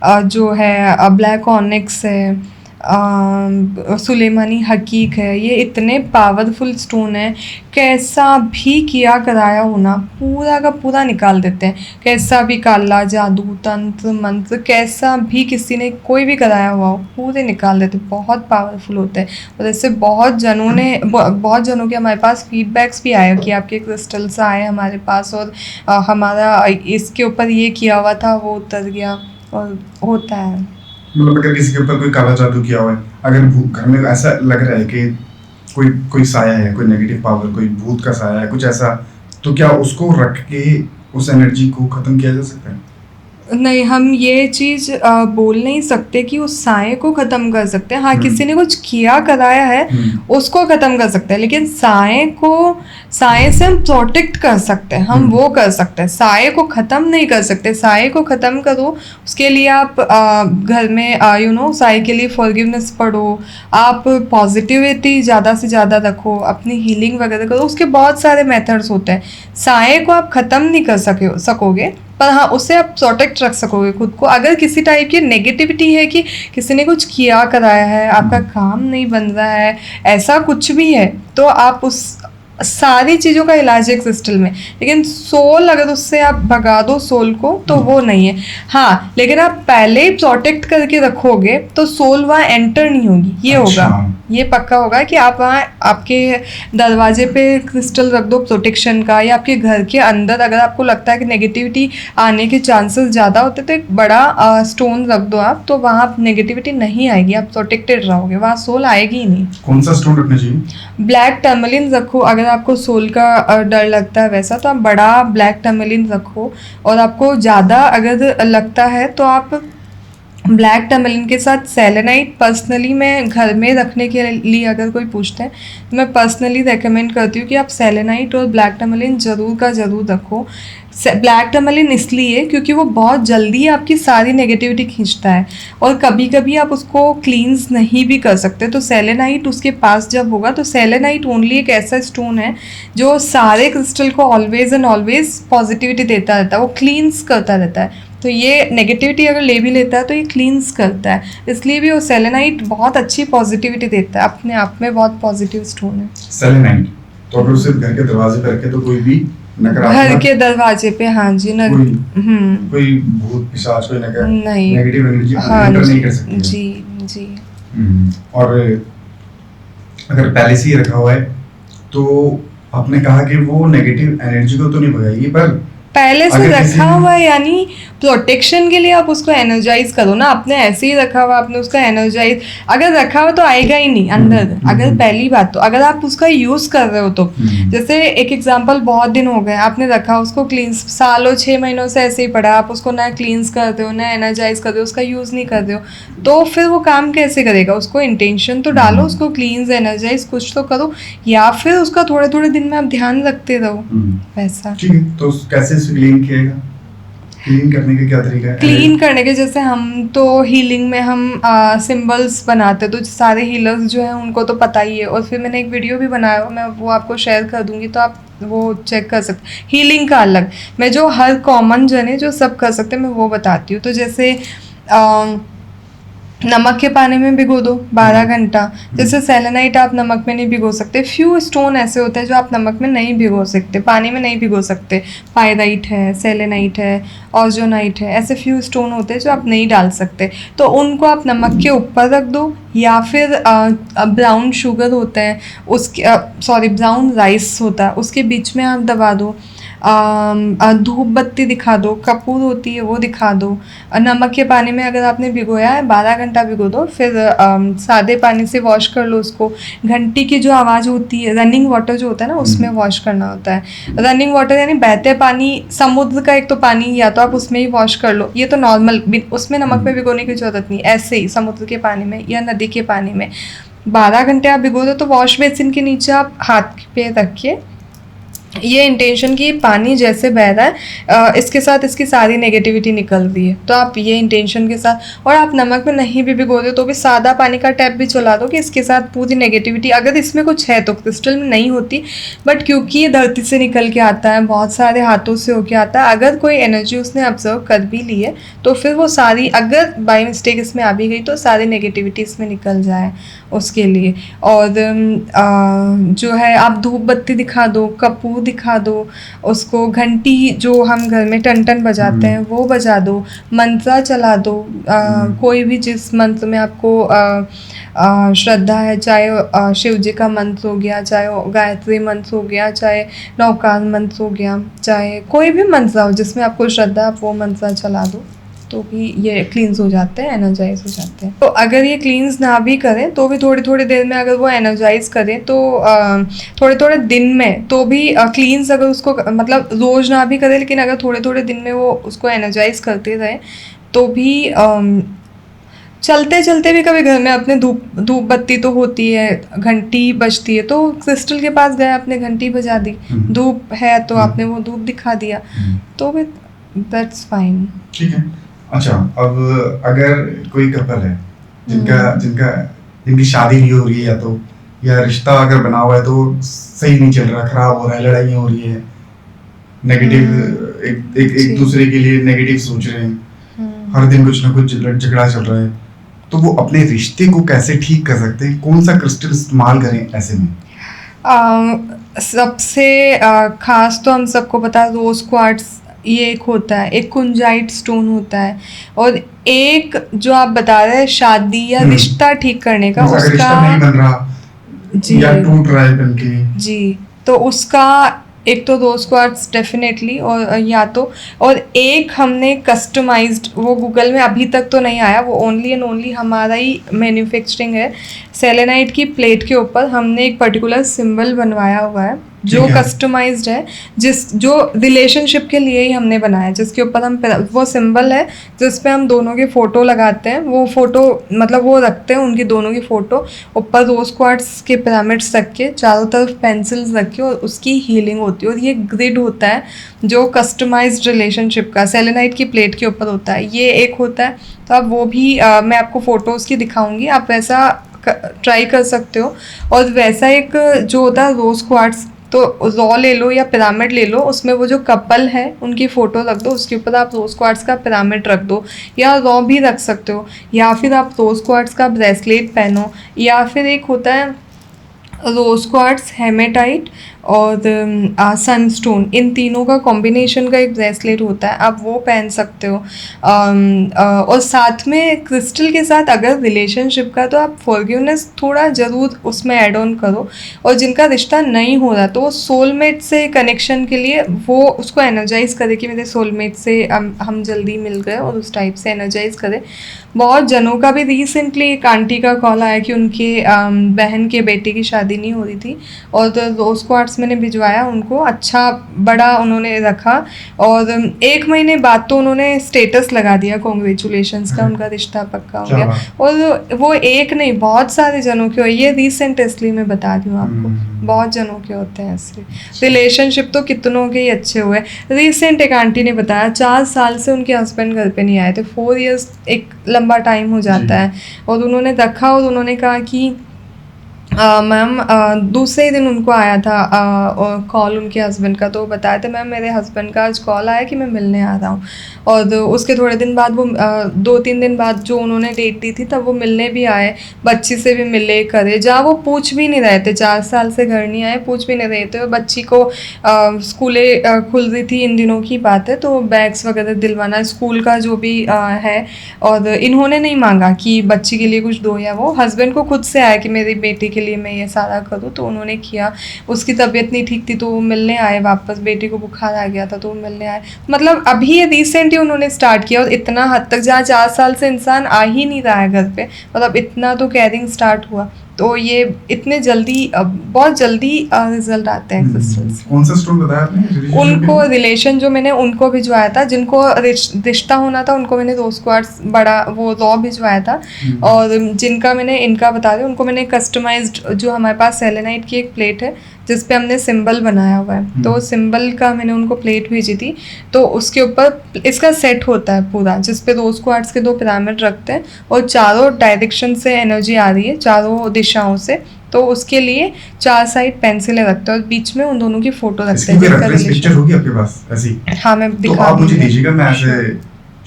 जो है, ब्लैक ऑनिक्स है, सुलेमानी हकीक है। ये इतने पावरफुल स्टोन है, कैसा भी किया कराया होना पूरा का पूरा निकाल देते हैं। कैसा भी काला जादू, तंत्र मंत्र, कैसा भी किसी ने कोई भी कराया हुआ हो पूरे निकाल देते। बहुत पावरफुल होते हैं। और ऐसे बहुत जनों के हमारे पास फीडबैक्स भी आए कि आपके क्रिस्टल्स आए हमारे पास और हमारा इसके ऊपर ये किया हुआ था वो उतर गया, और होता है। मतलब अगर किसी के ऊपर कोई काला जादू किया हुआ है, अगर घर में ऐसा लग रहा है कि कोई साया है, कोई नेगेटिव पावर, कोई भूत का साया है, कुछ ऐसा, तो क्या उसको रख के उस एनर्जी को खत्म किया जा सकता है? नहीं, हम ये चीज़ बोल नहीं सकते कि उस साए को ख़त्म कर सकते हैं। हाँ, किसी ने कुछ किया कराया है उसको ख़त्म कर सकते हैं, लेकिन साए से हम प्रोटेक्ट कर सकते हैं, हम वो कर सकते हैं। साए को ख़त्म नहीं कर सकते। साए को ख़त्म करो उसके लिए आप घर में साए के लिए फॉरगिवनेस पढ़ो, आप पॉजिटिविटी ज़्यादा से ज़्यादा रखो, अपनी हीलिंग वगैरह करो। उसके बहुत सारे मेथड्स होते हैं। साए को आप ख़त्म नहीं कर सकोगे, पर हाँ उससे आप प्रोटेक्ट रख सकोगे खुद को। अगर किसी टाइप की नेगेटिविटी है कि किसी ने कुछ किया कराया है, आपका काम नहीं बन रहा है, ऐसा कुछ भी है, तो आप उस सारी चीज़ों का इलाज है क्रिस्टल में। लेकिन सोल अगर उससे आप भगा दो सोल को तो वो नहीं है। हाँ, लेकिन आप पहले ही प्रोटेक्ट करके रखोगे तो सोल वहाँ एंटर नहीं होगी। ये होगा, ये पक्का होगा कि आप वहाँ आपके दरवाजे पे क्रिस्टल रख दो प्रोटेक्शन का, या आपके घर के अंदर अगर आपको लगता है कि नेगेटिविटी आने के चांसेस ज़्यादा होते तो एक बड़ा स्टोन रख दो आप, तो वहाँ नेगेटिविटी नहीं आएगी, आप प्रोटेक्टेड रहोगे, वहाँ सोल आएगी ही नहीं। कौन सा स्टोन रखना चाहिए? ब्लैक टर्मलिन रखो। अगर आपको सोल का डर लगता है वैसा, तो आप बड़ा ब्लैक टर्मलिन रखो। और आपको ज़्यादा अगर लगता है तो आप ब्लैक टर्मलिन के साथ सेलेनाइट, पर्सनली मैं घर में रखने के लिए अगर कोई पूछते हैं तो मैं पर्सनली रेकमेंड करती हूँ कि आप सेलेनाइट और ब्लैक टर्मलिन ज़रूर का ज़रूर रखो। ब्लैक टर्मलिन इसलिए क्योंकि वो बहुत जल्दी आपकी सारी नेगेटिविटी खींचता है और कभी कभी आप उसको क्लींस नहीं भी कर सकते। तो सेलेनाइट उसके पास जब होगा, तो सेलेनाइट ओनली एक ऐसा स्टोन है जो सारे क्रिस्टल को ऑलवेज एंड ऑलवेज पॉजिटिविटी देता रहता है, वो क्लींस करता रहता है। तो ये नेगेटिविटी अगर ले भी लेता है तो ये क्लींस करता है, इसलिए भी वो सेलेनाइट बहुत अच्छी पॉजिटिविटी देता है, अपने आप में बहुत पॉजिटिव स्टोन है सेलेनाइट। तो अगर सिर्फ घर के दरवाजे पे रखे तो कोई भी घर के दरवाजे पे, हाँ जी, कोई भूत पिशाच कोई नहीं, नेगेटिव एनर्जी एंटर नहीं कर सकती जी जी। और अगर पहले से ही रखा हुआ है तो आपने कहा कि वो नेगेटिव एनर्जी को तो नहीं भगाएगी, पर पहले से रखा हुआ है यानी प्रोटेक्शन के लिए आप उसको एनर्जाइज करो ना। आपने ऐसे ही रखा हुआ, आपने उसका एनर्जाइज अगर रखा हो तो आएगा ही नहीं अंदर। अगर पहली बात तो अगर आप उसका यूज कर रहे हो तो, जैसे एक एग्जांपल, बहुत दिन हो गए आपने रखा उसको क्लींस, सालों 6 महीनों से ऐसे ही पड़ा, आप उसको ना क्लींस करते हो ना एनर्जाइज करते हो, उसका यूज नहीं कर रहे हो, तो फिर वो काम कैसे करेगा? उसको इंटेंशन तो डालो, उसको क्लींस एनर्जाइज कुछ तो करो, या फिर उसका थोड़े थोड़े दिन में आप ध्यान रखते रहो वैसा। ठीक है, तो कैसे क्लीन किएगा? क्लीन करने का क्या तरीका है? क्लीन करने के जैसे हम तो हीलिंग में हम सिंबल्स बनाते हैं, तो सारे हीलर्स जो हैं उनको तो पता ही है, और फिर मैंने एक वीडियो भी बनाया हुआ, मैं वो आपको शेयर कर दूंगी तो आप वो चेक कर सकते हैं। हीलिंग का अलग, मैं जो हर कॉमन जन है जो सब कर सकते हैं मैं वो बताती हूँ। तो जैसे नमक के पानी में भिगो दो 12 घंटा। जैसे सेलेनाइट आप नमक में नहीं भिगो सकते, फ्यू स्टोन ऐसे होते हैं जो आप नमक में नहीं भिगो सकते, पानी में नहीं भिगो सकते। पायराइट है, सेलेनाइट है, ऑर्जोनाइट है, ऐसे फ्यू स्टोन होते हैं जो आप नहीं डाल सकते, तो उनको आप नमक के ऊपर रख दो, या फिर ब्राउन शुगर होता है उसके ब्राउन राइस होता है उसके बीच में आप दबा दो। धूप बत्ती दिखा दो, कपूर होती है वो दिखा दो। नमक के पानी में अगर आपने भिगोया है 12 घंटा भिगो दो, फिर सादे पानी से वॉश कर लो उसको। घंटी की जो आवाज़ होती है, रनिंग वाटर जो होता है ना, उसमें वॉश करना होता है। रनिंग वाटर यानी बहते पानी, समुद्र का एक तो पानी, या तो आप उसमें ही वॉश कर लो, ये तो नॉर्मल, उसमें नमक में भिगोने की जरूरत नहीं। ऐसे ही समुद्र के पानी में या नदी के पानी में 12 घंटे आप भिगो दो, तो वॉश बेसिन के नीचे आप हाथ पे रखिए, ये इंटेंशन की पानी जैसे बह रहा है इसके साथ इसकी सारी नेगेटिविटी निकल रही है, तो आप ये इंटेंशन के साथ, और आप नमक में नहीं भी भिगो दो तो भी सादा पानी का टैप भी चला दो कि इसके साथ पूरी नेगेटिविटी, अगर इसमें कुछ है तो क्रिस्टल में नहीं होती, बट क्योंकि ये धरती से निकल के आता है, बहुत सारे हाथों से होके आता है, अगर कोई एनर्जी उसने ऑब्जर्व कर भी ली है तो फिर वो सारी, अगर बाई मिस्टेक इसमें आ भी गई तो सारी नेगेटिविटी इसमें निकल जाए उसके लिए। और जो है आप धूप बत्ती दिखा दो, कपूर दिखा दो उसको, घंटी जो हम घर में टन टन बजाते हैं वो बजा दो, मंत्र चला दो, कोई भी जिस मंत्र में आपको श्रद्धा है, चाहे शिव जी का मंत्र हो गया, चाहे गायत्री मंत्र हो गया, चाहे नौकार मंत्र हो गया, चाहे कोई भी मंत्र हो जिसमें आपको श्रद्धा, आप वो मंत्र चला दो, तो भी ये क्लींस हो जाते हैं, एनर्जाइज हो जाते हैं। तो अगर ये क्लींस ना भी करें तो भी थोड़ी थोड़ी देर में अगर वो एनर्जाइज करें तो थोड़े थोड़े दिन में तो भी क्लींस, अगर उसको मतलब रोज़ ना भी करें लेकिन अगर थोड़े थोड़े दिन में वो उसको एनर्जाइज करते रहे तो भी चलते चलते भी कभी घर में अपने धूप बत्ती तो होती है, घंटी बजती है, तो क्रिस्टल के पास गए, आपने घंटी बजा दी, धूप है तो आपने वो धूप दिखा दिया, तो भी दैट्स फाइन। ठीक है। अच्छा, अब अगर कोई कपल है जिनकी शादी नहीं हो रही है, या रिश्ता अगर बना हुआ है तो सही नहीं चल रहा, खराब हो रहा है, लड़ाइयाँ हो रही है, नेगेटिव एक दूसरे के लिए नेगेटिव सोच रहे हैं, हर दिन कुछ ना कुछ झगड़ा चल रहा है, तो वो अपने रिश्ते को कैसे ठीक कर सकते हैं? कौन सा क्रिस्टल इस्तेमाल करें ऐसे में? सबसे खास तो हम सबको पता है रोज क्वार्ट्स, ये एक होता है, एक कुंजाइट स्टोन होता है, और एक जो आप बता रहे हैं शादी या रिश्ता ठीक करने का, उसका रिश्ता नहीं बन रहा जी, या टूट रहा है बन के जी, तो उसका एक तो रोज क्वार्ट्स डेफिनेटली, और या तो, और एक हमने कस्टमाइज्ड, वो गूगल में अभी तक तो नहीं आया, वो ओनली एंड ओनली हमारा ही मैन्युफैक्चरिंग है। सेलेनाइट की प्लेट के ऊपर हमने एक पर्टिकुलर सिंबल बनवाया हुआ है, जो ठीक है। कस्टमाइज्ड है, जो रिलेशनशिप के लिए ही हमने बनाया है, जिसके ऊपर हम वो सिंबल है जिस पे हम दोनों की फ़ोटो लगाते हैं। वो फ़ोटो मतलब वो रखते हैं उनकी दोनों की फ़ोटो, ऊपर रोज़ क्वार्ट्स के पिरामिड्स रख के, चारों तरफ पेंसिल्स रख के, और उसकी हीलिंग होती है। और ये ग्रिड होता है जो कस्टमाइज्ड रिलेशनशिप का सेलेनाइट की प्लेट के ऊपर होता है। ये एक होता है, तो आप वो भी मैं आपको फ़ोटोज़ की दिखाऊंगी, आप वैसा ट्राई कर सकते हो। और वैसा एक जो होता है रोज़ क्वार्ट्स, तो रॉ ले लो या पिरामिड ले लो, उसमें वो जो कपल है उनकी फ़ोटो रख दो, उसके ऊपर आप रोज़ क्वार्ट्स का पिरामिड रख दो, या रॉ भी रख सकते हो, या फिर आप रोज़ क्वार्ट्स का ब्रेसलेट पहनो, या फिर एक होता है रोज़ क्वार्ट्स, हेमेटाइट और सनस्टोन, इन तीनों का कॉम्बिनेशन का एक ब्रेसलेट होता है, आप वो पहन सकते हो। और साथ में क्रिस्टल के साथ अगर रिलेशनशिप का, तो आप फॉरगिवनेस थोड़ा ज़रूर उसमें ऐड ऑन करो। और जिनका रिश्ता नहीं हो रहा, तो वो सोलमेट से कनेक्शन के लिए वो उसको एनर्जाइज करे कि मेरे सोलमेट से हम जल्दी मिल गए, और उस टाइप से एनर्जाइज करे। बहुत जनों का भी रिसेंटली एक आंटी का कॉल आया कि उनके बहन के बेटे की शादी नहीं हो रही थी, और तो रोज़ क्वार्ट्स मैंने भिजवाया उनको, अच्छा बड़ा उन्होंने रखा, और 1 महीने बाद तो उन्होंने स्टेटस लगा दिया कॉन्ग्रेचुलेशंस का, उनका रिश्ता पक्का हो क्या गया। बात। और वो एक नहीं, बहुत सारे जनों के हुए, ये रिसेंट इसलिए मैं बता रही हूँ आपको, बहुत जनों के होते हैं ऐसे रिलेशनशिप, तो कितनों के ही अच्छे हुए। रिसेंट एक आंटी ने बताया 4 साल से उनके हस्बैंड घर पे नहीं आए थे, 4 इयर्स एक लंबा टाइम हो जाता है, और उन्होंने रखा, और उन्होंने कहा कि मैम दूसरे ही दिन उनको आया था कॉल उनके हस्बैंड का, तो वो बताए थे मैम मेरे हस्बैंड का आज कॉल आया कि मैं मिलने आ रहा हूँ। और उसके थोड़े दिन बाद वो 2-3 दिन बाद जो उन्होंने डेट दी थी, तब वो मिलने भी आए, बच्ची से भी मिले करे, जहाँ वो पूछ भी नहीं रहे थे, 4 साल से घर नहीं आए, पूछ भी नहीं रहे थे। और बच्ची को स्कूलें खुल रही थी, इन दिनों की बात है, तो बैग्स वगैरह दिलवाना, स्कूल का जो भी है, और इन्होंने नहीं मांगा कि बच्ची के लिए कुछ दो, या वो हस्बैंड को खुद से आया कि मेरी बेटी के लिए मैं ये सारा करूँ, तो उन्होंने किया। उसकी तबीयत नहीं ठीक थी, तो वो मिलने आए वापस, बेटी को बुखार आ गया था तो वो मिलने आए। मतलब अभी ये रिसेंट ही उन्होंने स्टार्ट किया, और इतना हद तक जहाँ 4 साल से इंसान आ ही नहीं रहा है घर पे, मतलब इतना तो केयरिंग स्टार्ट हुआ, तो ये इतने जल्दी बहुत जल्दी रिजल्ट आते हैं क्रिस्टल्स। कौन सा स्टोन बताया आपने relationship उनको के लिए? रिलेशन जो मैंने उनको भिजवाया था, जिनको रिश्ता होना था, उनको मैंने रोज़ क्वार्ट्स बड़ा वो रॉ भिजवाया था। और जिनका मैंने इनका बता रही हूँ, उनको मैंने कस्टमाइज्ड, जो हमारे पास सेलेनाइट की एक प्लेट है जिस पे हमने सिंबल बनाया हुआ है, तो सिंबल का मैंने उनको प्लेट भेजी थी, तो उसके ऊपर इसका सेट होता है पूरा, जिस पे रोज़ क्वार्ट्स के 2 पिरामिड रखते हैं, और चारों डायरेक्शन से एनर्जी आ रही है, चारों दिशाओं से, तो उसके लिए 4 साइड पेंसिलें रखते हैं, और बीच में उन दोनों की फोटो रखते इसकी हैं, कोई जिनका रेफरेंस पिक्चर रिलेशन। होगी आपके पास ऐसी? हाँ, मैं तो दिखा आप मुझे दूंगी। दीजिएगा, मैं ऐसे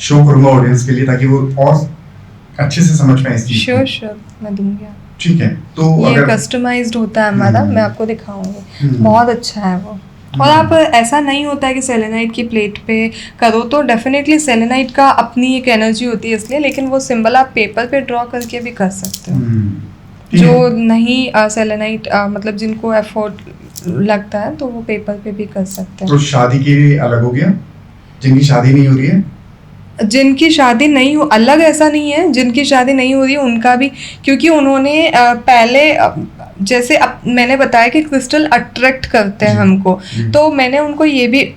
शो करूंगा ऑडियंस के लिए, ताकि वो और अच्छे से समझ पाए इस चीज श्योर को। श्योर, मैं दूंगी आपको। ठीक है, तो ये अगर कस्टमाइज्ड होता है हमारा, मैं आपको दिखाऊंगी, हम्म। बहुत अच्छा है वो। और आप ऐसा नहीं होता है कि सेलेनाइट की प्लेट पे करो, तो डेफिनेटली सेलेनाइट का अपनी एक एनर्जी होती है इसलिए, लेकिन वो सिंबल आप पेपर पे ड्रॉ करके भी कर सकते हो। ठीक जो है। नहीं सेलेनाइट मतलब जिनको एफोर्ड लगता है, तो वो पेपर पे भी कर सकते हैं। तो शादी के लिए अलग हो गया, जिनकी शादी नहीं हो रही है? जिनकी शादी नहीं हो, अलग ऐसा नहीं है, जिनकी शादी नहीं हो रही है उनका भी, क्योंकि उन्होंने पहले जैसे मैंने बताया कि क्रिस्टल अट्रैक्ट करते हैं जी, हमको, जी। तो मैंने उनको ये भी,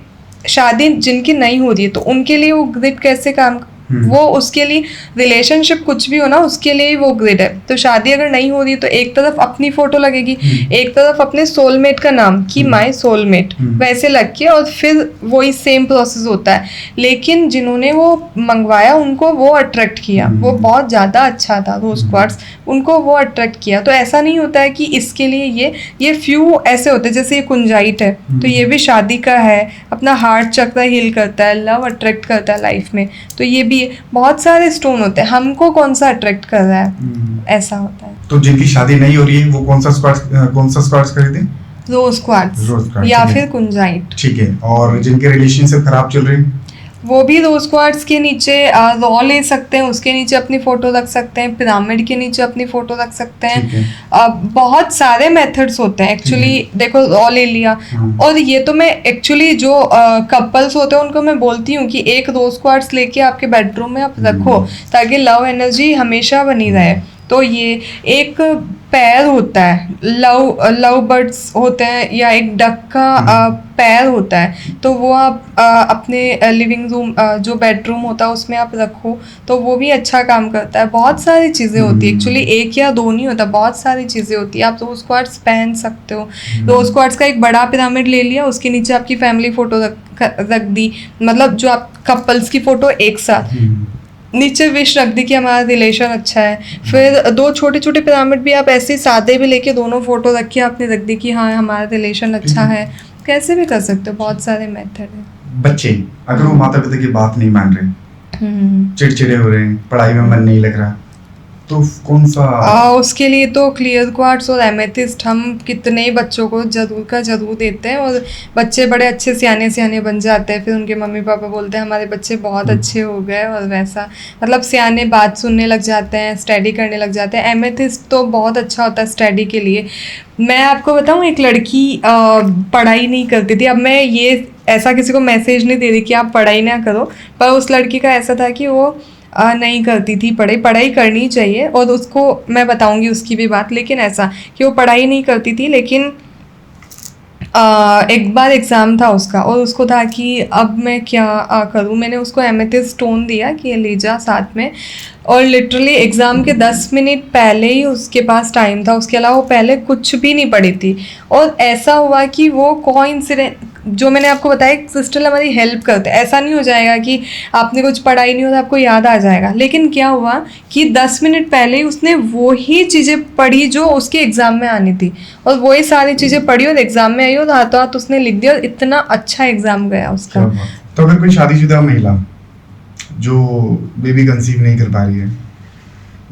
शादी जिनकी नहीं हो रही है, तो उनके लिए वो ग्रिड कैसे काम, वो उसके लिए रिलेशनशिप कुछ भी हो ना, उसके लिए ही वो ग्रिड है। तो शादी अगर नहीं हो रही है, तो एक तरफ अपनी फोटो लगेगी, एक तरफ अपने सोलमेट का नाम कि माय सोलमेट, वैसे लग के, और फिर वही सेम प्रोसेस होता है। लेकिन जिन्होंने वो मंगवाया, उनको वो अट्रैक्ट किया, वो बहुत ज़्यादा अच्छा था रोज़ क्वार्ट्स, उनको वो अट्रैक्ट किया। तो ऐसा नहीं होता है कि इसके लिए ये फ्यू ऐसे होते हैं, जैसे ये कुंजाइट है, तो ये भी शादी का है, अपना हार्ट चक्र हील करता है, लव अट्रैक्ट करता है लाइफ में, तो ये भी बहुत सारे स्टोन होते हैं, हमको कौन सा अट्रैक्ट कर रहा है, ऐसा होता है। तो जिनकी शादी नहीं हो रही है, वो कौन सा स्क्वार्ट्स खरीदें? रोज़ क्वार्ट्स या ठीक है। फिर कुंजाइट। ठीक है, और जिनके रिलेशनशिप खराब चल रही है, वो भी रोज़ क्वार्ट्स के नीचे रॉ ले सकते हैं, उसके नीचे अपनी फ़ोटो रख सकते हैं, पिरामिड के नीचे अपनी फ़ोटो रख सकते ठीक है। हैं। बहुत सारे मेथड्स होते हैं एक्चुअली, देखो रॉ ले लिया, और ये तो मैं एक्चुअली जो कपल्स होते हैं उनको मैं बोलती हूँ कि एक रोज़ क्वार्ट्स लेके आपके बेडरूम में आप रखो, ताकि लव एनर्जी हमेशा बनी रहे। तो ये एक पैर होता है, लव बर्ड्स होते हैं, या एक डक का पैर होता है, तो वो आप अपने लिविंग रूम जो बेडरूम होता है उसमें आप रखो, तो वो भी अच्छा काम करता है। बहुत सारी चीज़ें होती है एक्चुअली, एक या दो नहीं होता, बहुत सारी चीज़ें होती है। आप रोज क्वार्ट्स पहन सकते हो, रोज क्वार्ट्स का एक बड़ा पिरामिड ले लिया, उसके नीचे आपकी फैमिली फोटो रख दी, मतलब जो आप कपल्स की फोटो एक साथ, नीचे विश रख दी कि हमारा रिलेशन अच्छा है। फिर दो छोटे छोटे पिरामिड भी आप ऐसे सादे भी लेके दोनों फोटो रख के आपने रख दी कि हाँ हमारा रिलेशन अच्छा है। कैसे भी कर सकते हो, बहुत सारे मेथड है। बच्चे अगर वो माता पिता की बात नहीं मान रहे, चिड़चिड़े हो रहे हैं, पढ़ाई में मन नहीं लग रहा, तो कौन सा उसके लिए तो क्लियर क्वार्ट्स और एमेथिस्ट हम कितने ही बच्चों को जरूर देते हैं, और बच्चे बड़े अच्छे सियाने बन जाते हैं। फिर उनके मम्मी पापा बोलते हैं हमारे बच्चे बहुत अच्छे हो गए, और वैसा मतलब सियाने बात सुनने लग जाते हैं, स्टडी करने लग जाते हैं। एमेथिस्ट तो बहुत अच्छा होता है स्टडी के लिए। मैं आपको बताऊं, एक लड़की पढ़ाई नहीं करती थी, अब मैं ये ऐसा किसी को मैसेज नहीं दे रही कि आप पढ़ाई ना करो, पर उस लड़की का ऐसा था कि वो नहीं करती थी पढ़ाई करनी चाहिए, और उसको मैं बताऊंगी उसकी भी बात, लेकिन ऐसा कि वो पढ़ाई नहीं करती थी, लेकिन एक बार एग्ज़ाम था उसका, और उसको था कि अब मैं क्या करूँ। मैंने उसको एमेथिस्ट स्टोन दिया कि ये ले जा साथ में, और लिटरली एग्ज़ाम के 10 मिनट पहले ही उसके पास टाइम था, उसके अलावा वो पहले कुछ भी नहीं पढ़ी थी। और ऐसा हुआ कि वो कोइंसिडेंट, जो मैंने आपको बताया, क्रिस्टल हमारी हेल्प करते हैं। ऐसा नहीं हो जाएगा कि आपने कुछ पढ़ाई नहीं हो तो आपको याद आ जाएगा, लेकिन क्या हुआ कि 10 मिनट पहले ही उसने वो ही चीज़ें पढ़ी जो उसके एग्ज़ाम में आनी थी, और वही सारी चीज़ें पढ़ी और एग्ज़ाम में आई, और हाथों हाथ उसने लिख दिया, और इतना अच्छा एग्ज़ाम गया उसका। तो अगर कोई शादीशुदा महिला जो बेबी कंसीव नहीं कर पा रही है,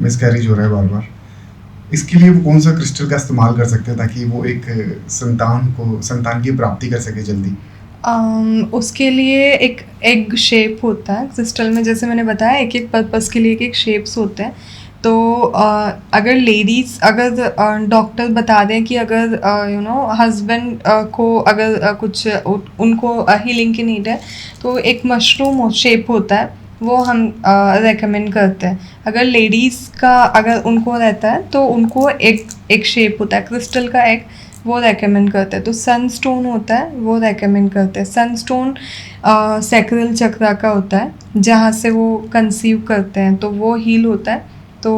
मिसकैरेज हो रहा है बार बार, इसके लिए वो कौन सा क्रिस्टल का इस्तेमाल कर सकते हैं ताकि वो एक संतान की प्राप्ति कर सके जल्दी? उसके लिए एक एग शेप होता है क्रिस्टल में, जैसे मैंने बताया एक एक पर्पस के लिए एक एक शेप्स होते हैं। तो अगर लेडीज़, अगर डॉक्टर बता दें कि अगर हस्बैंड को अगर कुछ उनको हीलिंग की नीड है, तो एक मशरूम शेप होता है, वो हम रेकमेंड करते हैं। अगर लेडीज़ का अगर उनको रहता है तो उनको एक शेप होता है क्रिस्टल का, एक वो रेकमेंड करते हैं। तो सन स्टोन होता है, वो रेकमेंड करते हैं। सन स्टोन सैक्रल चक्रा का होता है, जहाँ से वो कंसीव करते हैं, तो वो हील होता है, तो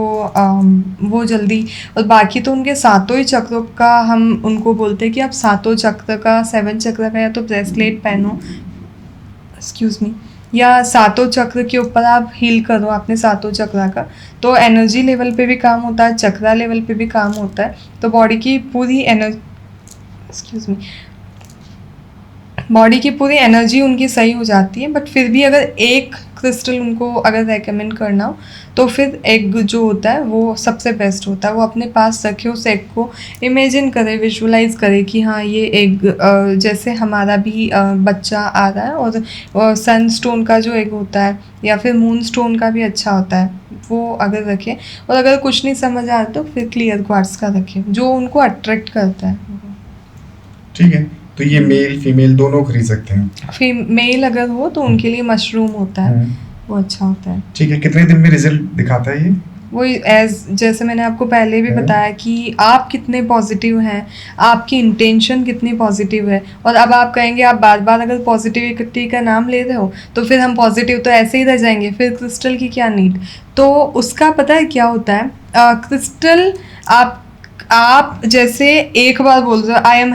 वो जल्दी। और बाकी तो उनके सातों ही चक्रों का हम उनको बोलते हैं कि आप सातों चक्र का, 7 चक्र का या तो ब्रेसलेट पहनो, एक्सक्यूज़ मी, या सातों चक्र के ऊपर आप हील करो अपने सातों चक्रा का, तो एनर्जी लेवल पे भी काम होता है, चक्रा लेवल पे भी काम होता है। तो बॉडी की पूरी एनर्जी उनकी सही हो जाती है। बट फिर भी अगर एक क्रिस्टल उनको अगर रेकमेंड करना हो, तो फिर एग जो होता है वो सबसे बेस्ट होता है। वो अपने पास रखे, उस एग को इमेजिन करे, विजुअलाइज करे कि हाँ ये एग जैसे हमारा भी बच्चा आ रहा है, और सन स्टोन का जो एग होता है या फिर मून स्टोन का भी अच्छा होता है, वो अगर रखें। और अगर कुछ नहीं समझ आ रहा तो फिर क्लियर क्वार्ट्ज का रखें, जो उनको अट्रैक्ट करता है। ठीक है, तो ये मेल फीमेल दोनों खरीद सकते हैं? फीमेल अगर हो तो उनके लिए मशरूम होता है, वो अच्छा होता है। ठीक है, कितने दिन में रिजल्ट दिखाता है ये? वो जैसे मैंने आपको पहले भी बताया कि आप कितने पॉजिटिव हैं, आपकी इंटेंशन कितनी पॉजिटिव है। और अब आप कहेंगे, आप बार बार अगर पॉजिटिविटी का नाम ले रहे हो तो फिर हम पॉजिटिव तो ऐसे ही रह जाएंगे, फिर क्रिस्टल की क्या नीड। तो उसका पता है क्या होता है, क्रिस्टल आप जैसे एक बार बोल रहे हो I am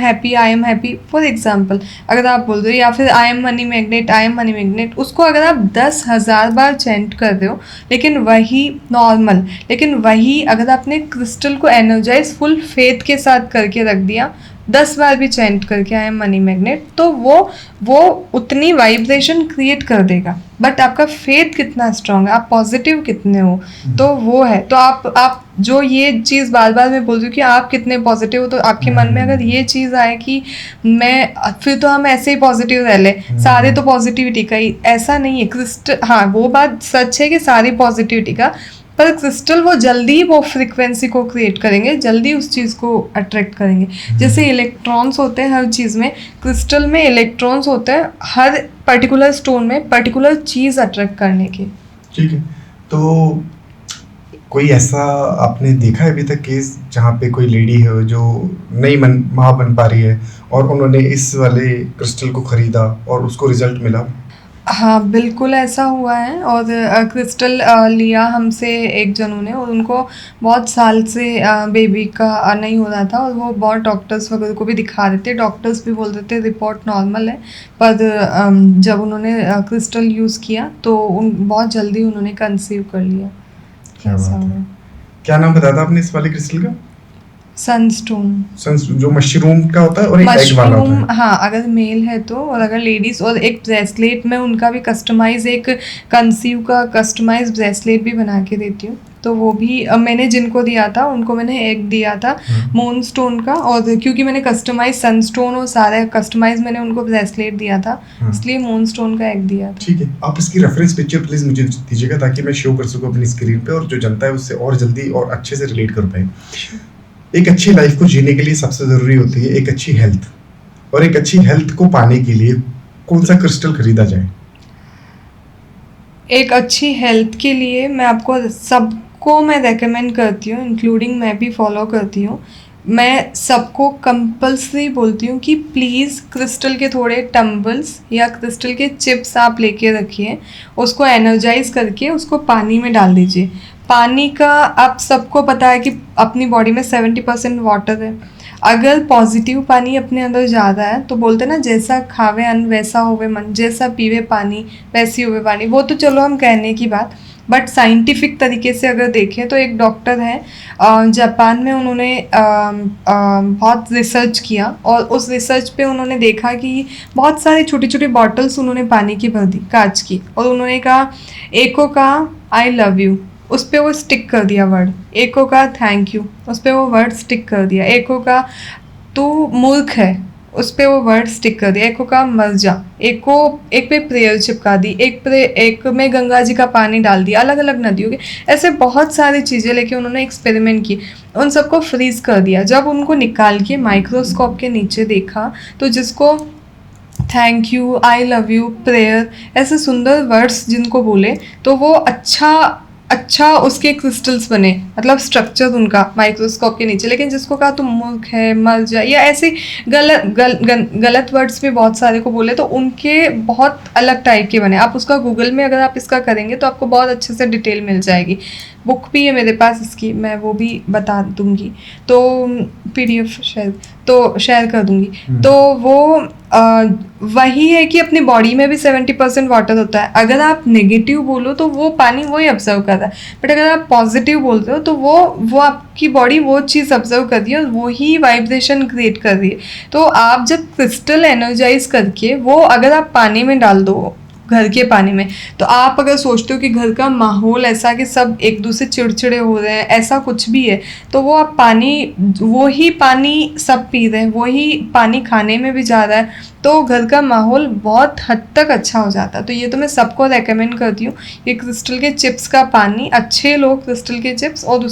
happy for example, अगर आप बोल रहे हो, या फिर आई एम मनी मैग्नेट, उसको अगर आप 10,000 बार चेंट कर रहे हो, लेकिन वही नॉर्मल, लेकिन वही अगर आपने क्रिस्टल को एनर्जाइज फुल फेथ के साथ करके रख दिया, 10 बार भी चेंट करके आई एम मनी मैग्नेट, तो वो उतनी वाइब्रेशन क्रिएट कर देगा। बट आपका फेथ कितना स्ट्रांग है, आप पॉजिटिव कितने हो, तो वो है। तो आप जो ये चीज़ बार बार मैं बोल रही हूँ कि आप कितने पॉजिटिव हो, तो आपके मन में अगर ये चीज़ आए कि मैं, फिर तो हम ऐसे ही पॉजिटिव रह ले, सारे तो पॉजिटिविटी का ही, ऐसा नहीं है क्रिस्टल। हाँ, वो बात सच है कि सारी पॉजिटिविटी का, पर क्रिस्टल वो जल्दी वो फ्रिक्वेंसी को क्रिएट करेंगे, जल्दी उस चीज़ को अट्रैक्ट करेंगे। जैसे इलेक्ट्रॉन्स होते हैं हर चीज़ में, क्रिस्टल में इलेक्ट्रॉन्स होते हैं हर पर्टिकुलर स्टोन में पर्टिकुलर चीज़ अट्रैक्ट करने के। ठीक है, तो कोई ऐसा आपने देखा है अभी तक केस जहाँ पे कोई लेडी है जो नई माँ बन पा रही है और उन्होंने इस वाले क्रिस्टल को खरीदा और उसको रिजल्ट मिला? हाँ, बिल्कुल ऐसा हुआ है। और क्रिस्टल लिया हमसे एक जनों ने, और उनको बहुत साल से बेबी का नहीं हो रहा था, और वो बहुत डॉक्टर्स वगैरह को भी दिखा रहे थे। डॉक्टर्स भी बोल रहे थे रिपोर्ट नॉर्मल है, पर जब उन्होंने क्रिस्टल यूज़ किया तो बहुत जल्दी उन्होंने कंसीव कर लिया। क्या ऐसा बात है। हुआ। क्या नाम बताया था आपने इस वाले क्रिस्टल का? सनस्टोन। जो मशरूम का होता है और एक एग वाला होता मशरूम, है। हाँ, अगर मेल है तो, और अगर लेडीज, और एक ब्रेसलेट में उनका भी कस्टमाइज, एक कंसीव का कस्टमाइज ब्रेसलेट भी बना के देती हूँ। तो वो भी मैंने जिनको दिया था उनको मैंने एक दिया था मून स्टोन का, और क्योंकि मैंने कस्टमाइज सनस्टोन और सारा कस्टमाइज मैंने उनको ब्रेसलेट दिया था, इसलिए मून स्टोन का एक दिया था। ठीक है, आप इसकी रेफरेंस पिक्चर प्लीज मुझे दीजिएगा ताकि मैं शो कर सकूं अपनी स्क्रीन पे और जो जनता है उससे और जल्दी और अच्छे से रिलेट कर पाए। एक अच्छी लाइफ को जीने के लिए सबसे जरूरी होती है एक अच्छी हेल्थ, और एक अच्छी हेल्थ को पाने के लिए कौन सा क्रिस्टल खरीदा जाए? एक अच्छी हेल्थ के लिए मैं आपको सबको मैं रेकमेंड करती हूँ, इंक्लूडिंग मैं भी फॉलो करती हूँ। मैं सबको कंपल्सरी बोलती हूँ कि प्लीज़ क्रिस्टल के थोड़े टम्बल्स या क्रिस्टल के चिप्स आप लेके रखिए, उसको एनर्जाइज करके उसको पानी में डाल दीजिए। पानी का आप सबको पता है कि अपनी बॉडी में 70% वाटर है। अगर पॉजिटिव पानी अपने अंदर जा रहा है तो बोलते हैं ना, जैसा खावे अन्न वैसा होवे मन, जैसा पीवे पानी वैसी होवे वाणी। वो तो चलो हम कहने की बात, बट साइंटिफिक तरीके से अगर देखें तो एक डॉक्टर है जापान में, उन्होंने बहुत रिसर्च किया, और उस रिसर्च पे उन्होंने देखा कि बहुत सारी छोटी छोटी बॉटल्स उन्होंने पानी की भर दी, कांच की, और उन्होंने कहा, एको का आई लव यू, उस पर वो स्टिक कर दिया वर्ड। एको का थैंक यू, उस पर वो वर्ड स्टिक कर दिया। एको का तू मूर्ख है, उस पर वो वर्ड स्टिक कर दिया। एको का मर जा, एको एक पे प्रेयर चिपका दी, एक में गंगा जी का पानी डाल दिया, अलग अलग नदियों के, ऐसे बहुत सारी चीज़ें लेके उन्होंने एक्सपेरिमेंट की, उन सबको फ्रीज कर दिया। जब उनको निकाल के माइक्रोस्कोप के नीचे देखा तो जिसको thank you, I love you, prayer, ऐसे सुंदर वर्ड्स जिनको बोले तो वो अच्छा उसके क्रिस्टल्स बने, मतलब स्ट्रक्चर उनका माइक्रोस्कोप के नीचे। लेकिन जिसको कहा तुम मूर्ख है, मर जा, या ऐसे गलत वर्ड्स भी बहुत सारे को बोले तो उनके बहुत अलग टाइप के बने। आप उसका गूगल में अगर आप इसका करेंगे तो आपको बहुत अच्छे से डिटेल मिल जाएगी। बुक भी है मेरे पास इसकी, मैं वो भी बता दूंगी, तो PDF शेयर कर दूंगी। तो वो वही है कि अपनी बॉडी में भी 70% वाटर होता है। अगर आप नेगेटिव बोलो तो वो पानी वही ऑब्जर्व कर रहा है, बट अगर आप पॉजिटिव बोलते हो तो वो आपकी बॉडी वो चीज़ ऑब्जर्व कर रही है और वो ही वाइब्रेशन क्रिएट कर रही है। तो आप जब क्रिस्टल एनर्जाइज करके वो अगर आप पानी में डाल दो, घर के पानी में, तो आप अगर सोचते हो कि घर का माहौल ऐसा कि सब एक दूसरे चिड़चिड़े हो रहे हैं, ऐसा कुछ भी है, तो वो आप पानी, वो ही पानी सब पी रहे हैं, वो ही पानी खाने में भी जा रहा है, तो घर का माहौल बहुत हद तक अच्छा हो जाता है। तो ये तो मैं सबको रेकमेंड करती हूँ कि क्रिस्टल के चिप्स का पानी, अच्छे लोग क्रिस्टल के चिप्स, और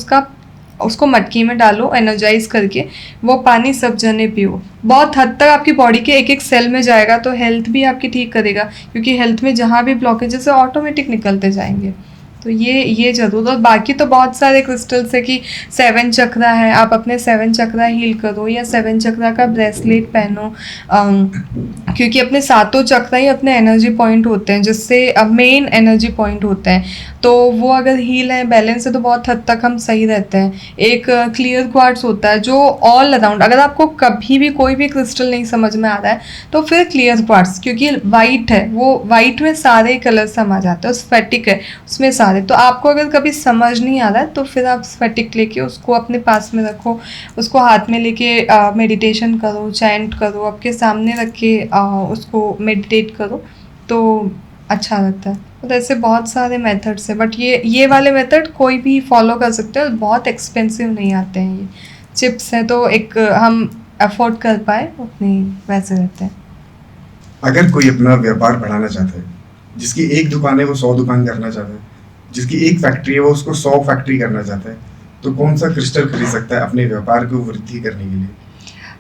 उसको मटकी में डालो एनर्जाइज करके, वो पानी सब जने पियो। बहुत हद तक आपकी बॉडी के एक एक सेल में जाएगा, तो हेल्थ भी आपकी ठीक करेगा, क्योंकि हेल्थ में जहाँ भी ब्लॉकेजेस है ऑटोमेटिक निकलते जाएंगे। तो ये जरूर। और बाकी तो बहुत सारे क्रिस्टल्स है कि 7 चक्रा है, आप अपने 7 चक्रा हील करो, या 7 चक्रा का ब्रेसलेट पहनो, क्योंकि अपने 7 चक्रा ही अपने एनर्जी पॉइंट होते हैं, जिससे मेन एनर्जी पॉइंट होते हैं। तो वो अगर हील है, बैलेंस है, तो बहुत हद तक हम सही रहते हैं। एक क्लियर क्वार्ट्स होता है जो ऑल अराउंड, अगर आपको कभी भी कोई भी क्रिस्टल नहीं समझ में आ रहा है तो फिर क्लियर क्वार्ट्स, क्योंकि वाइट है, वो वाइट में सारे कलर समा जाते हैं, स्फटिक है उसमें सारे। तो आपको अगर कभी समझ नहीं आ रहा है तो फिर आप स्फटिक लेके उसको अपने पास में रखो, उसको हाथ में लेके मेडिटेशन करो, चैंट करो, आपके सामने रख के उसको मेडिटेट करो, तो अच्छा लगता है। तो ऐसे बहुत सारे मेथड्स हैं, बट ये वाले मेथड कोई भी फॉलो कर सकते हैं, बहुत एक्सपेंसिव नहीं आते हैं। ये चिप्स हैं तो एक हम अफोर्ड कर पाए उतने वैसे रहते हैं। अगर कोई अपना व्यापार बढ़ाना चाहता है, जिसकी एक दुकान है वो 100 दुकान करना चाहता है, जिसकी एक फैक्ट्री है वो उसको 100 फैक्ट्री करना चाहता है, तो कौन सा क्रिस्टल खरीद सकता है अपने व्यापार को वृद्धि करने के लिए?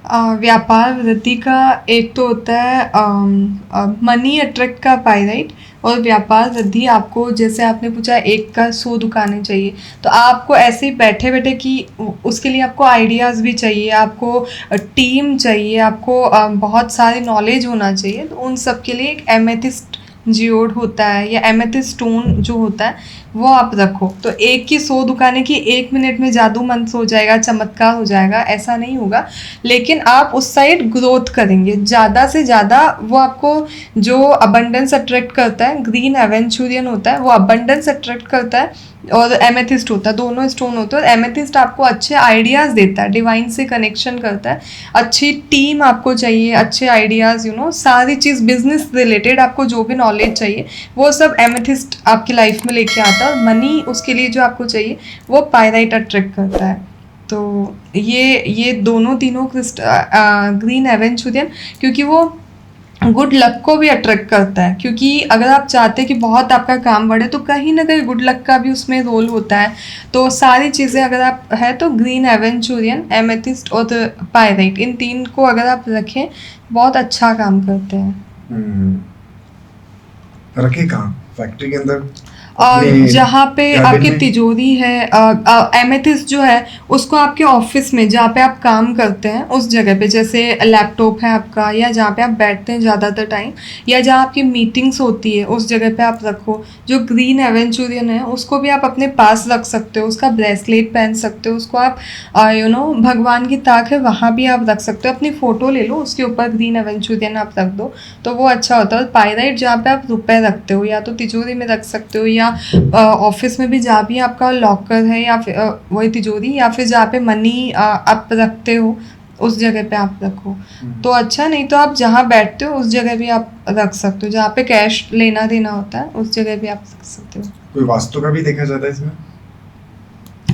व्यापार वृद्धि का एक तो होता है मनी अट्रैक्ट का पायराइट, और व्यापार वृद्धि आपको, जैसे आपने पूछा एक का 100 दुकानें चाहिए, तो आपको ऐसे ही बैठे बैठे कि उसके लिए आपको आइडियाज़ भी चाहिए, आपको टीम चाहिए, आपको बहुत सारी नॉलेज होना चाहिए। तो उन सब के लिए एक एमेथिस्ट जियोड होता है या एमेथिस्ट स्टोन जो होता है वो आप रखो। तो एक की 100 दुकानें की 1 मिनट में जादू मंत्र हो जाएगा, चमत्कार हो जाएगा, ऐसा नहीं होगा। लेकिन आप उस साइड ग्रोथ करेंगे ज़्यादा से ज़्यादा। वो आपको जो अबंडेंस अट्रैक्ट करता है, ग्रीन एवेंचुरियन होता है, वो अबंडेंस अट्रैक्ट करता है, और एमेथिस्ट होता है, दोनों स्टोन होते हैं। और एमेथिस्ट आपको अच्छे आइडियाज़ देता है, डिवाइन से कनेक्शन करता है, अच्छी टीम आपको चाहिए, अच्छे आइडियाज़, सारी चीज़ बिजनेस रिलेटेड आपको जो भी नॉलेज चाहिए वो सब एमेथिस्ट आपकी लाइफ में लेके आता है। और मनी उसके लिए जो आपको चाहिए वो पायराइट अट्रैक्ट करता है। तो ये दोनों तीनों ग्रीन एवेंचुरियन, क्योंकि वो गुड लक को भी अट्रैक्ट करता है, क्योंकि अगर आप चाहते हैं कि बहुत आपका काम बढ़े तो कहीं ना कहीं गुड लक का भी उसमें रोल होता है। तो सारी चीज़ें अगर आप है तो ग्रीन एवेंचुरियन, एमेथिस्ट और पायराइट, इन 3 को अगर आप रखें बहुत अच्छा काम करते हैं। रखे कहाँ? फैक्ट्री के अंदर, जहाँ पे आपकी तिजोरी है, एमेथिस्ट जो है उसको आपके ऑफिस में जहाँ पे आप काम करते हैं उस जगह पे, जैसे लैपटॉप है आपका, या जहाँ पे आप बैठते हैं ज़्यादातर टाइम, या जहाँ आपकी मीटिंग्स होती है उस जगह पे आप रखो। जो ग्रीन एवेंचुरियन है उसको भी आप अपने पास रख सकते हो, उसका ब्रेसलेट पहन सकते हो, उसको आप भगवान की ताक है वहाँ भी आप रख सकते हो, अपनी फ़ोटो ले लो उसके ऊपर ग्रीन एवेंचुरियन आप रख दो तो वो अच्छा होता है। और पायराइट जहाँ पे आप रुपए रखते हो, या तो तिजोरी में रख सकते हो, या ऑफिस में भी जहाँ भी आपका लॉकर है, या फिर वही तिजोरी, या फिर जहाँ पे मनी आप रखते हो उस जगह पे आप रखो तो अच्छा। नहीं तो आप जहाँ बैठते हो उस जगह भी आप रख सकते हो, जहाँ पे कैश लेना देना होता है उस जगह भी आप रख सकते हो। कोई वास्तु का भी देखा जाता है इसमें?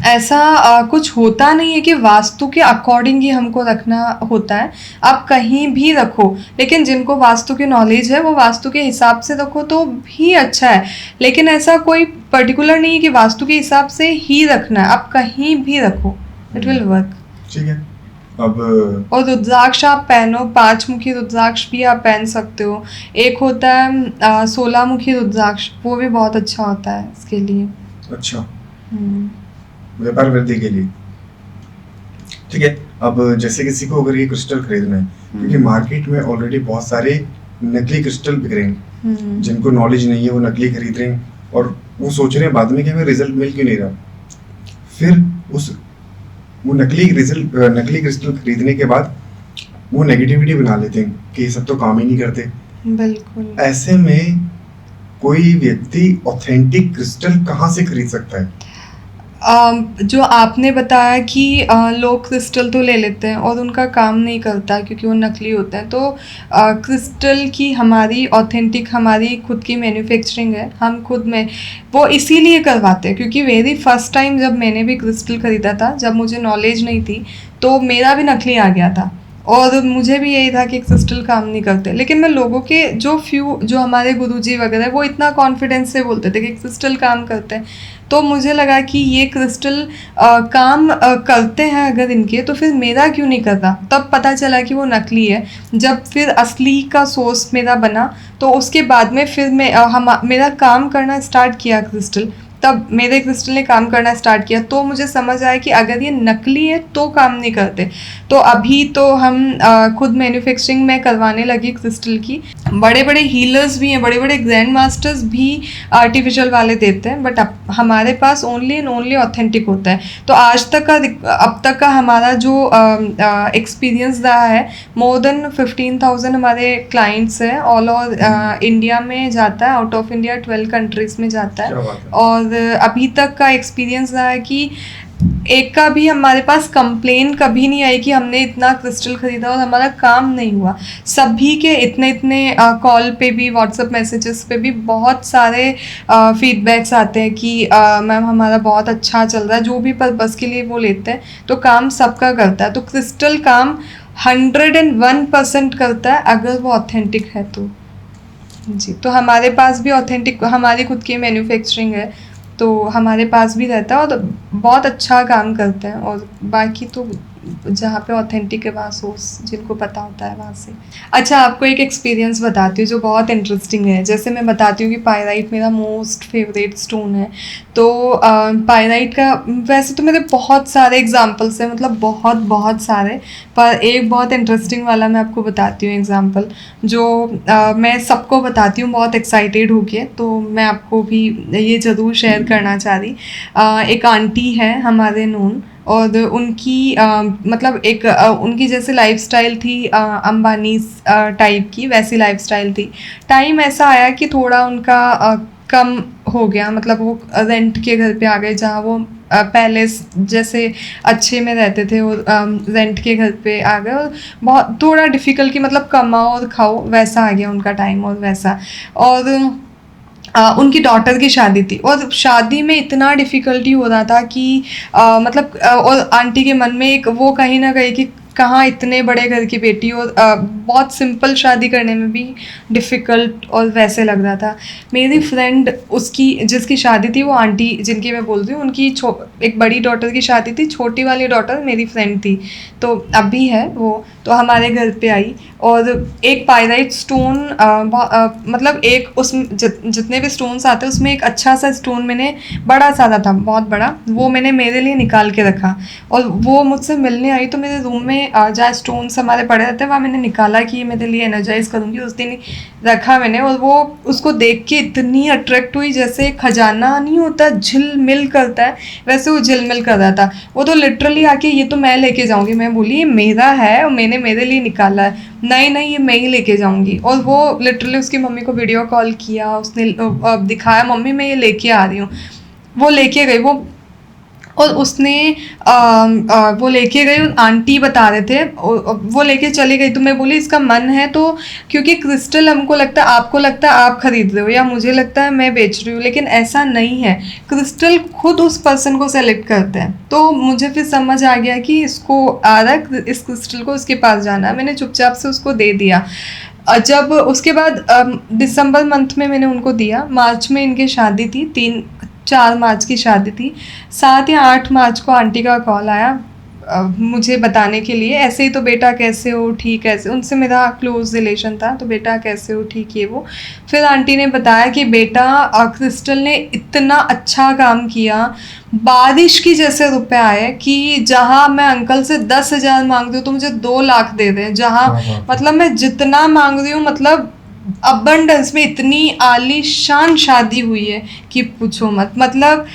ऐसा कुछ होता नहीं है कि वास्तु के अकॉर्डिंग ही हमको रखना होता है, आप कहीं भी रखो, लेकिन जिनको वास्तु की नॉलेज है वो वास्तु के हिसाब से रखो तो भी अच्छा है। लेकिन ऐसा कोई पर्टिकुलर नहीं है कि वास्तु के हिसाब से ही रखना है, आप कहीं भी रखो, इट विल वर्क। ठीक है। अब और रुद्राक्ष आप पहनो, 5 मुखी रुद्राक्ष भी आप पहन सकते हो। एक होता है 16 मुखी रुद्राक्ष, वो भी बहुत अच्छा होता है इसके लिए। अच्छा, व्यापार वृद्धि के लिए। ठीक है। अब जैसे किसी को अगर ये क्रिस्टल खरीदना है, क्योंकि मार्केट में ऑलरेडी बहुत सारे नकली क्रिस्टल बिक रहे हैं, जिनको नॉलेज नहीं है वो नकली खरीद रहे हैं और वो सोच रहे हैं बाद में कि हमें रिजल्ट मिल क्यों नहीं रहा। फिर वो नकली क्रिस्टल खरीदने के बाद वो नेगेटिविटी बना लेते हैं कि ये सब तो काम ही नहीं करते। बिल्कुल। ऐसे में कोई व्यक्ति ऑथेंटिक क्रिस्टल कहाँ से खरीद सकता है? जो आपने बताया कि लोग क्रिस्टल तो ले लेते हैं और उनका काम नहीं करता क्योंकि वो नकली होते हैं, तो क्रिस्टल की हमारी ऑथेंटिक, हमारी खुद की मैन्युफैक्चरिंग है, हम खुद में वो इसीलिए करवाते हैं क्योंकि वेरी फर्स्ट टाइम जब मैंने भी क्रिस्टल ख़रीदा था, जब मुझे नॉलेज नहीं थी तो मेरा भी नकली आ गया था और मुझे भी यही था कि क्रिस्टल काम नहीं करते। लेकिन मैं लोगों के जो हमारे गुरुजी वगैरह वो इतना कॉन्फिडेंस से बोलते थे कि क्रिस्टल काम करते हैं, तो मुझे लगा कि ये क्रिस्टल काम करते हैं अगर इनके, तो फिर मेरा क्यों नहीं करता। तब पता चला कि वो नकली है। जब फिर असली का सोर्स मेरा बना तो उसके बाद में फिर मेरा काम करना स्टार्ट किया क्रिस्टल, तब मेरे क्रिस्टल ने काम करना स्टार्ट किया, तो मुझे समझ आया कि अगर ये नकली है तो काम नहीं करते। तो अभी तो हम खुद मैन्युफैक्चरिंग में करवाने लगे क्रिस्टल की। बड़े बड़े हीलर्स भी हैं, बड़े बड़े ग्रैंड मास्टर्स भी आर्टिफिशियल वाले देते हैं, बट हमारे पास ओनली एंड ओनली ऑथेंटिक होता है। तो अब तक का हमारा जो एक्सपीरियंस रहा है, मोर देन 15,000 हमारे क्लाइंट्स हैं, ऑल ओवर इंडिया में जाता है, आउट ऑफ इंडिया 12 कंट्रीज़ में जाता है। और अभी तक का एक्सपीरियंस रहा है कि एक का भी हमारे पास कंप्लेन कभी नहीं आई कि हमने इतना क्रिस्टल खरीदा और हमारा काम नहीं हुआ। सभी के इतने कॉल पे भी, व्हाट्सएप मैसेजेस पे भी बहुत सारे फीडबैक्स आते हैं कि मैम हमारा बहुत अच्छा चल रहा है, जो भी पर्पज़ के लिए वो लेते हैं तो काम सबका करता है। तो क्रिस्टल काम 101% करता है अगर वो ऑथेंटिक है तो जी। तो हमारे पास भी ऑथेंटिक, हमारी खुद की मैन्युफैक्चरिंग है तो हमारे पास भी रहता है और बहुत अच्छा काम करते हैं। और बाकी तो जहाँ पे ऑथेंटिक है वहाँ सोर्स जिनको पता होता है वहाँ से। अच्छा, आपको एक एक्सपीरियंस बताती हूँ जो बहुत इंटरेस्टिंग है। जैसे मैं बताती हूँ कि पायराइट मेरा मोस्ट फेवरेट स्टोन है, तो पायराइट का वैसे तो मेरे बहुत सारे एग्जांपल्स हैं, मतलब बहुत बहुत सारे, पर एक बहुत इंटरेस्टिंग वाला मैं आपको बताती हूँ एग्जांपल, जो मैं सबको बताती हूँ बहुत एक्साइटेड होके, तो मैं आपको भी ये ज़रूर शेयर करना चाह रही। एक आंटी है हमारे नून, और उनकी मतलब एक उनकी जैसे लाइफस्टाइल थी अंबानी टाइप की, वैसी लाइफस्टाइल थी। टाइम ऐसा आया कि थोड़ा उनका कम हो गया, मतलब वो रेंट के घर पे आ गए, जहाँ वो पहले जैसे अच्छे में रहते थे, और रेंट के घर पे आ गए, और बहुत थोड़ा डिफ़िकल्ट कि मतलब कमाओ और खाओ, वैसा आ गया उनका टाइम और वैसा। और उनकी डॉटर की शादी थी, और शादी में इतना डिफ़िकल्टी हो रहा था कि मतलब और आंटी के मन में एक वो कहीं ना कहीं कि कहाँ इतने बड़े घर की बेटी, और बहुत सिंपल शादी करने में भी डिफ़िकल्ट और वैसे लग रहा था। मेरी फ्रेंड उसकी जिसकी शादी थी, वो आंटी जिनकी मैं बोल रही हूँ, उनकी एक बड़ी डॉटर की शादी थी, छोटी वाली डॉटर मेरी फ्रेंड थी, तो अभी है वो, तो हमारे घर पे आई। और एक पायराइट स्टोन मतलब एक उस जितने भी स्टोन्स आते हैं उसमें एक अच्छा सा स्टोन मैंने, बड़ा सारा था, बहुत बड़ा, वो मैंने मेरे लिए निकाल के रखा। और वो मुझसे मिलने आई, तो मेरे रूम में जहाँ स्टोन्स हमारे पड़े रहते हैं वहाँ मैंने निकाला कि ये मेरे लिए एनर्जाइज करूँगी, उस दिन रखा मैंने। और वो उसको देख के इतनी अट्रैक्ट हुई, जैसे खजाना नहीं होता झिलमिल करता है, वैसे वो झिलमिल कर रहा था। वो तो लिटरली आके ये तो मैं लेके जाऊँगी, मैं बोली ये मेरा है और मैंने मेरे लिए निकाला है, नहीं नहीं ये मैं ही लेके जाऊँगी। और वो लिटरली उसकी मम्मी को वीडियो कॉल किया, उसने दिखाया, मम्मी मैं ये लेके आ रही हूँ। वो लेके गई, और उसने वो लेके गई, आंटी बता रहे थे, वो लेके चली गई। तो मैं बोली इसका मन है तो, क्योंकि क्रिस्टल हमको लगता है, आपको लगता है आप खरीद रहे हो या मुझे लगता है मैं बेच रही हूँ, लेकिन ऐसा नहीं है, क्रिस्टल खुद उस पर्सन को सेलेक्ट करते हैं। तो मुझे फिर समझ आ गया कि इसको आ रहा है, इस क्रिस्टल को उसके पास जाना है, मैंने चुपचाप से उसको दे दिया। जब उसके बाद दिसंबर मंथ में मैंने उनको दिया, मार्च में इनकी शादी थी, 4 मार्च की शादी थी, 7 या 8 मार्च को आंटी का कॉल आया मुझे बताने के लिए, ऐसे ही तो बेटा कैसे हो, ठीक ऐसे, उनसे मेरा क्लोज रिलेशन था, तो बेटा कैसे हो, ठीक, ये वो। फिर आंटी ने बताया कि बेटा क्रिस्टल ने इतना अच्छा काम किया, बारिश की जैसे रुपए आए, कि जहाँ मैं अंकल से 10,000 मांग रही हूँ तो मुझे 2 लाख दे रहे हैं, जहाँ मतलब मैं जितना मांग रही हूँ, मतलब अबंडेंस में इतनी आलीशान शादी हुई है कि पूछो मत। मतलब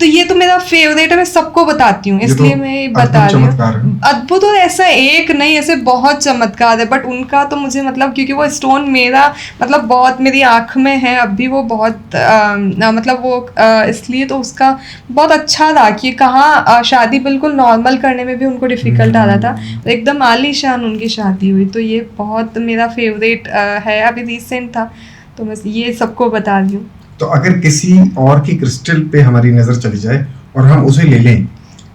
तो ये तो मेरा फेवरेट है, मैं सबको बताती हूँ, इसलिए मैं बता रही हूँ। अद्भुत, और ऐसा एक नहीं, ऐसे बहुत चमत्कार है, बट उनका तो मुझे मतलब, क्योंकि वो स्टोन मेरा मतलब बहुत मेरी आँख में है अभी, वो बहुत मतलब वो इसलिए तो उसका बहुत अच्छा था कि कहाँ शादी बिल्कुल नॉर्मल करने में भी उनको डिफ़िकल्ट आ रहा था, तो एकदम आलीशान उनकी शादी हुई। तो ये बहुत मेरा फेवरेट है, अभी रिसेंट था, तो मैं ये सबको बता रही हूँ। तो अगर किसी और की क्रिस्टल पे हमारी नजर चली जाए और हम उसे ले लें,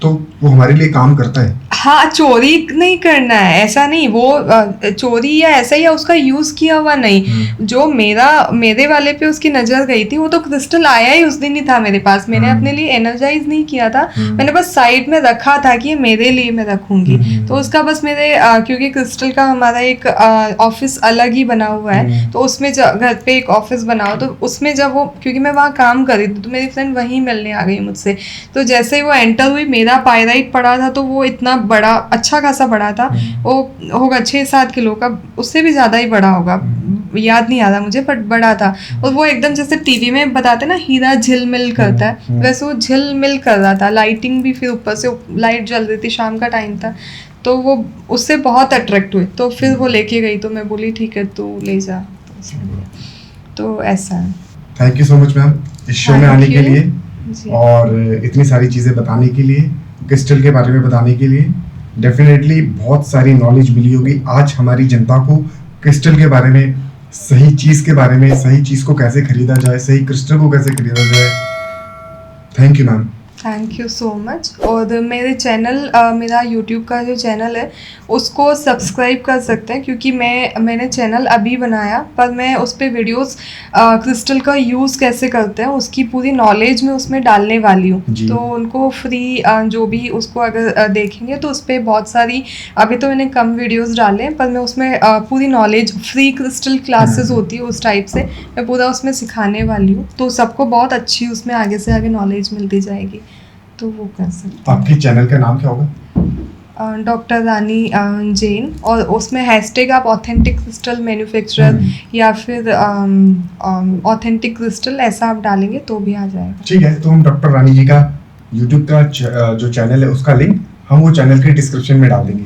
तो वो हमारे लिए काम करता है? हाँ, चोरी नहीं करना है, ऐसा नहीं, वो चोरी या ऐसा या उसका यूज किया हुआ नहीं। जो मेरे वाले पे उसकी नजर गई थी, वो तो क्रिस्टल आया ही उस दिन ही था मेरे पास, मैंने अपने लिए एनर्जाइज नहीं किया था, मैंने बस साइड में रखा था कि ये मेरे लिए मैं रखूंगी। तो उसका बस मेरे क्योंकि क्रिस्टल का हमारा एक ऑफिस अलग ही बना हुआ है, तो उसमें घर पे एक ऑफिस बना हो, तो उसमें जब वो, क्योंकि मैं वहाँ काम कर रही थी, तो मेरी फ्रेंड वहीं मिलने आ गई मुझसे, तो जैसे ही वो एंटर हुई, मेरा पायराइट पड़ा था, तो वो इतना बड़ा, अच्छा खासा बड़ा था, वो होगा 6-7 किलो का, उससे भी ज़्यादा ही बड़ा होगा, याद नहीं आ रहा मुझे, बट बड़ा था। और वो एकदम जैसे टीवी में बताते ना हीरा झिलमिल करता है, वैसे वो झिलमिल कर रहा था, लाइटिंग भी, फिर ऊपर से लाइट जल रही थी, शाम का टाइम था, तो वो उससे बहुत अट्रैक्ट हुई, तो फिर वो लेके गई, तो मैं बोली ठीक है तू ले जा, तो ऐसा है। Thank you so much ma'am इस शो में आने के लिए और इतनी सारी चीज़ें बताने के लिए, क्रिस्टल के बारे में बताने के लिए। डेफिनेटली बहुत सारी नॉलेज मिली होगी आज हमारी जनता को क्रिस्टल के बारे में, सही चीज़ के बारे में, सही चीज़ को कैसे खरीदा जाए, सही क्रिस्टल को कैसे खरीदा जाए। Thank you ma'am. Thank you so much. और मेरे चैनल मेरा यूट्यूब का जो चैनल है उसको सब्सक्राइब कर सकते हैं, क्योंकि मैंने चैनल अभी बनाया, पर मैं उस पर वीडियोस क्रिस्टल का यूज़ कैसे करते हैं उसकी पूरी नॉलेज मैं उसमें डालने वाली हूँ। जी। तो उनको फ्री जो भी उसको अगर देखेंगे तो उस पर बहुत सारी, अभी तो मैंने कम वीडियोस डाले हैं, पर मैं उसमें पूरी नॉलेज, फ्री क्रिस्टल क्लासेस होती है उस टाइप से, मैं पूरा उसमें सिखाने वाली हूँ। तो सबको बहुत अच्छी उसमें आगे से आगे नॉलेज मिलती जाएगी, तो वो कर सकते आपके चैनल का नाम क्या होगा? हैं। डॉक्टर रानी जैन, और उसमें हैशटैग आप ऑथेंटिक क्रिस्टल मैन्युफैक्चरर या फिर ऑथेंटिक क्रिस्टल ऐसा आप डालेंगे तो भी आ जाएगा। ठीक है, तो हम डॉक्टर रानी जी का यूट्यूब का जो चैनल है उसका लिंक हम वो चैनल के डिस्क्रिप्शन में डाल देंगे।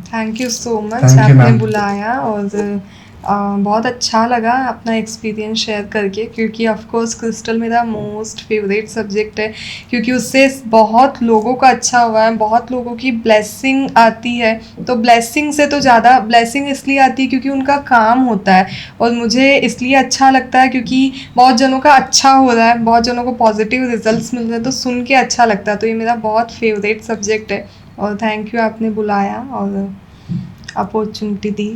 Thank you so much, Thank you, आपने ma'am. बुलाया, और बहुत अच्छा लगा अपना एक्सपीरियंस शेयर करके, क्योंकि ऑफ कोर्स क्रिस्टल मेरा मोस्ट फेवरेट सब्जेक्ट है, क्योंकि उससे बहुत लोगों का अच्छा हुआ है, बहुत लोगों की ब्लेसिंग आती है। तो ब्लेसिंग से तो ज़्यादा ब्लेसिंग इसलिए आती है क्योंकि उनका काम होता है, और मुझे इसलिए अच्छा लगता है क्योंकि बहुत जनों का अच्छा हो रहा है, बहुत जनों को पॉजिटिव रिजल्ट्स मिल रहे हैं, तो सुन के अच्छा लगता है। तो ये मेरा बहुत फेवरेट सब्जेक्ट है, और थैंक यू आपने बुलाया और opportunity the.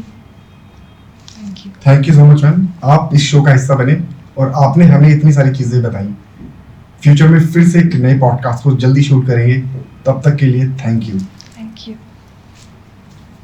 Thank you. Thank you so much ma'am, आप इस शो का हिस्सा बने और आपने हमें इतनी सारी चीज़ें बताई। फ्यूचर में फिर से एक नए पॉडकास्ट को जल्दी शूट करेंगे, तब तक के लिए थैंक यू। Thank you.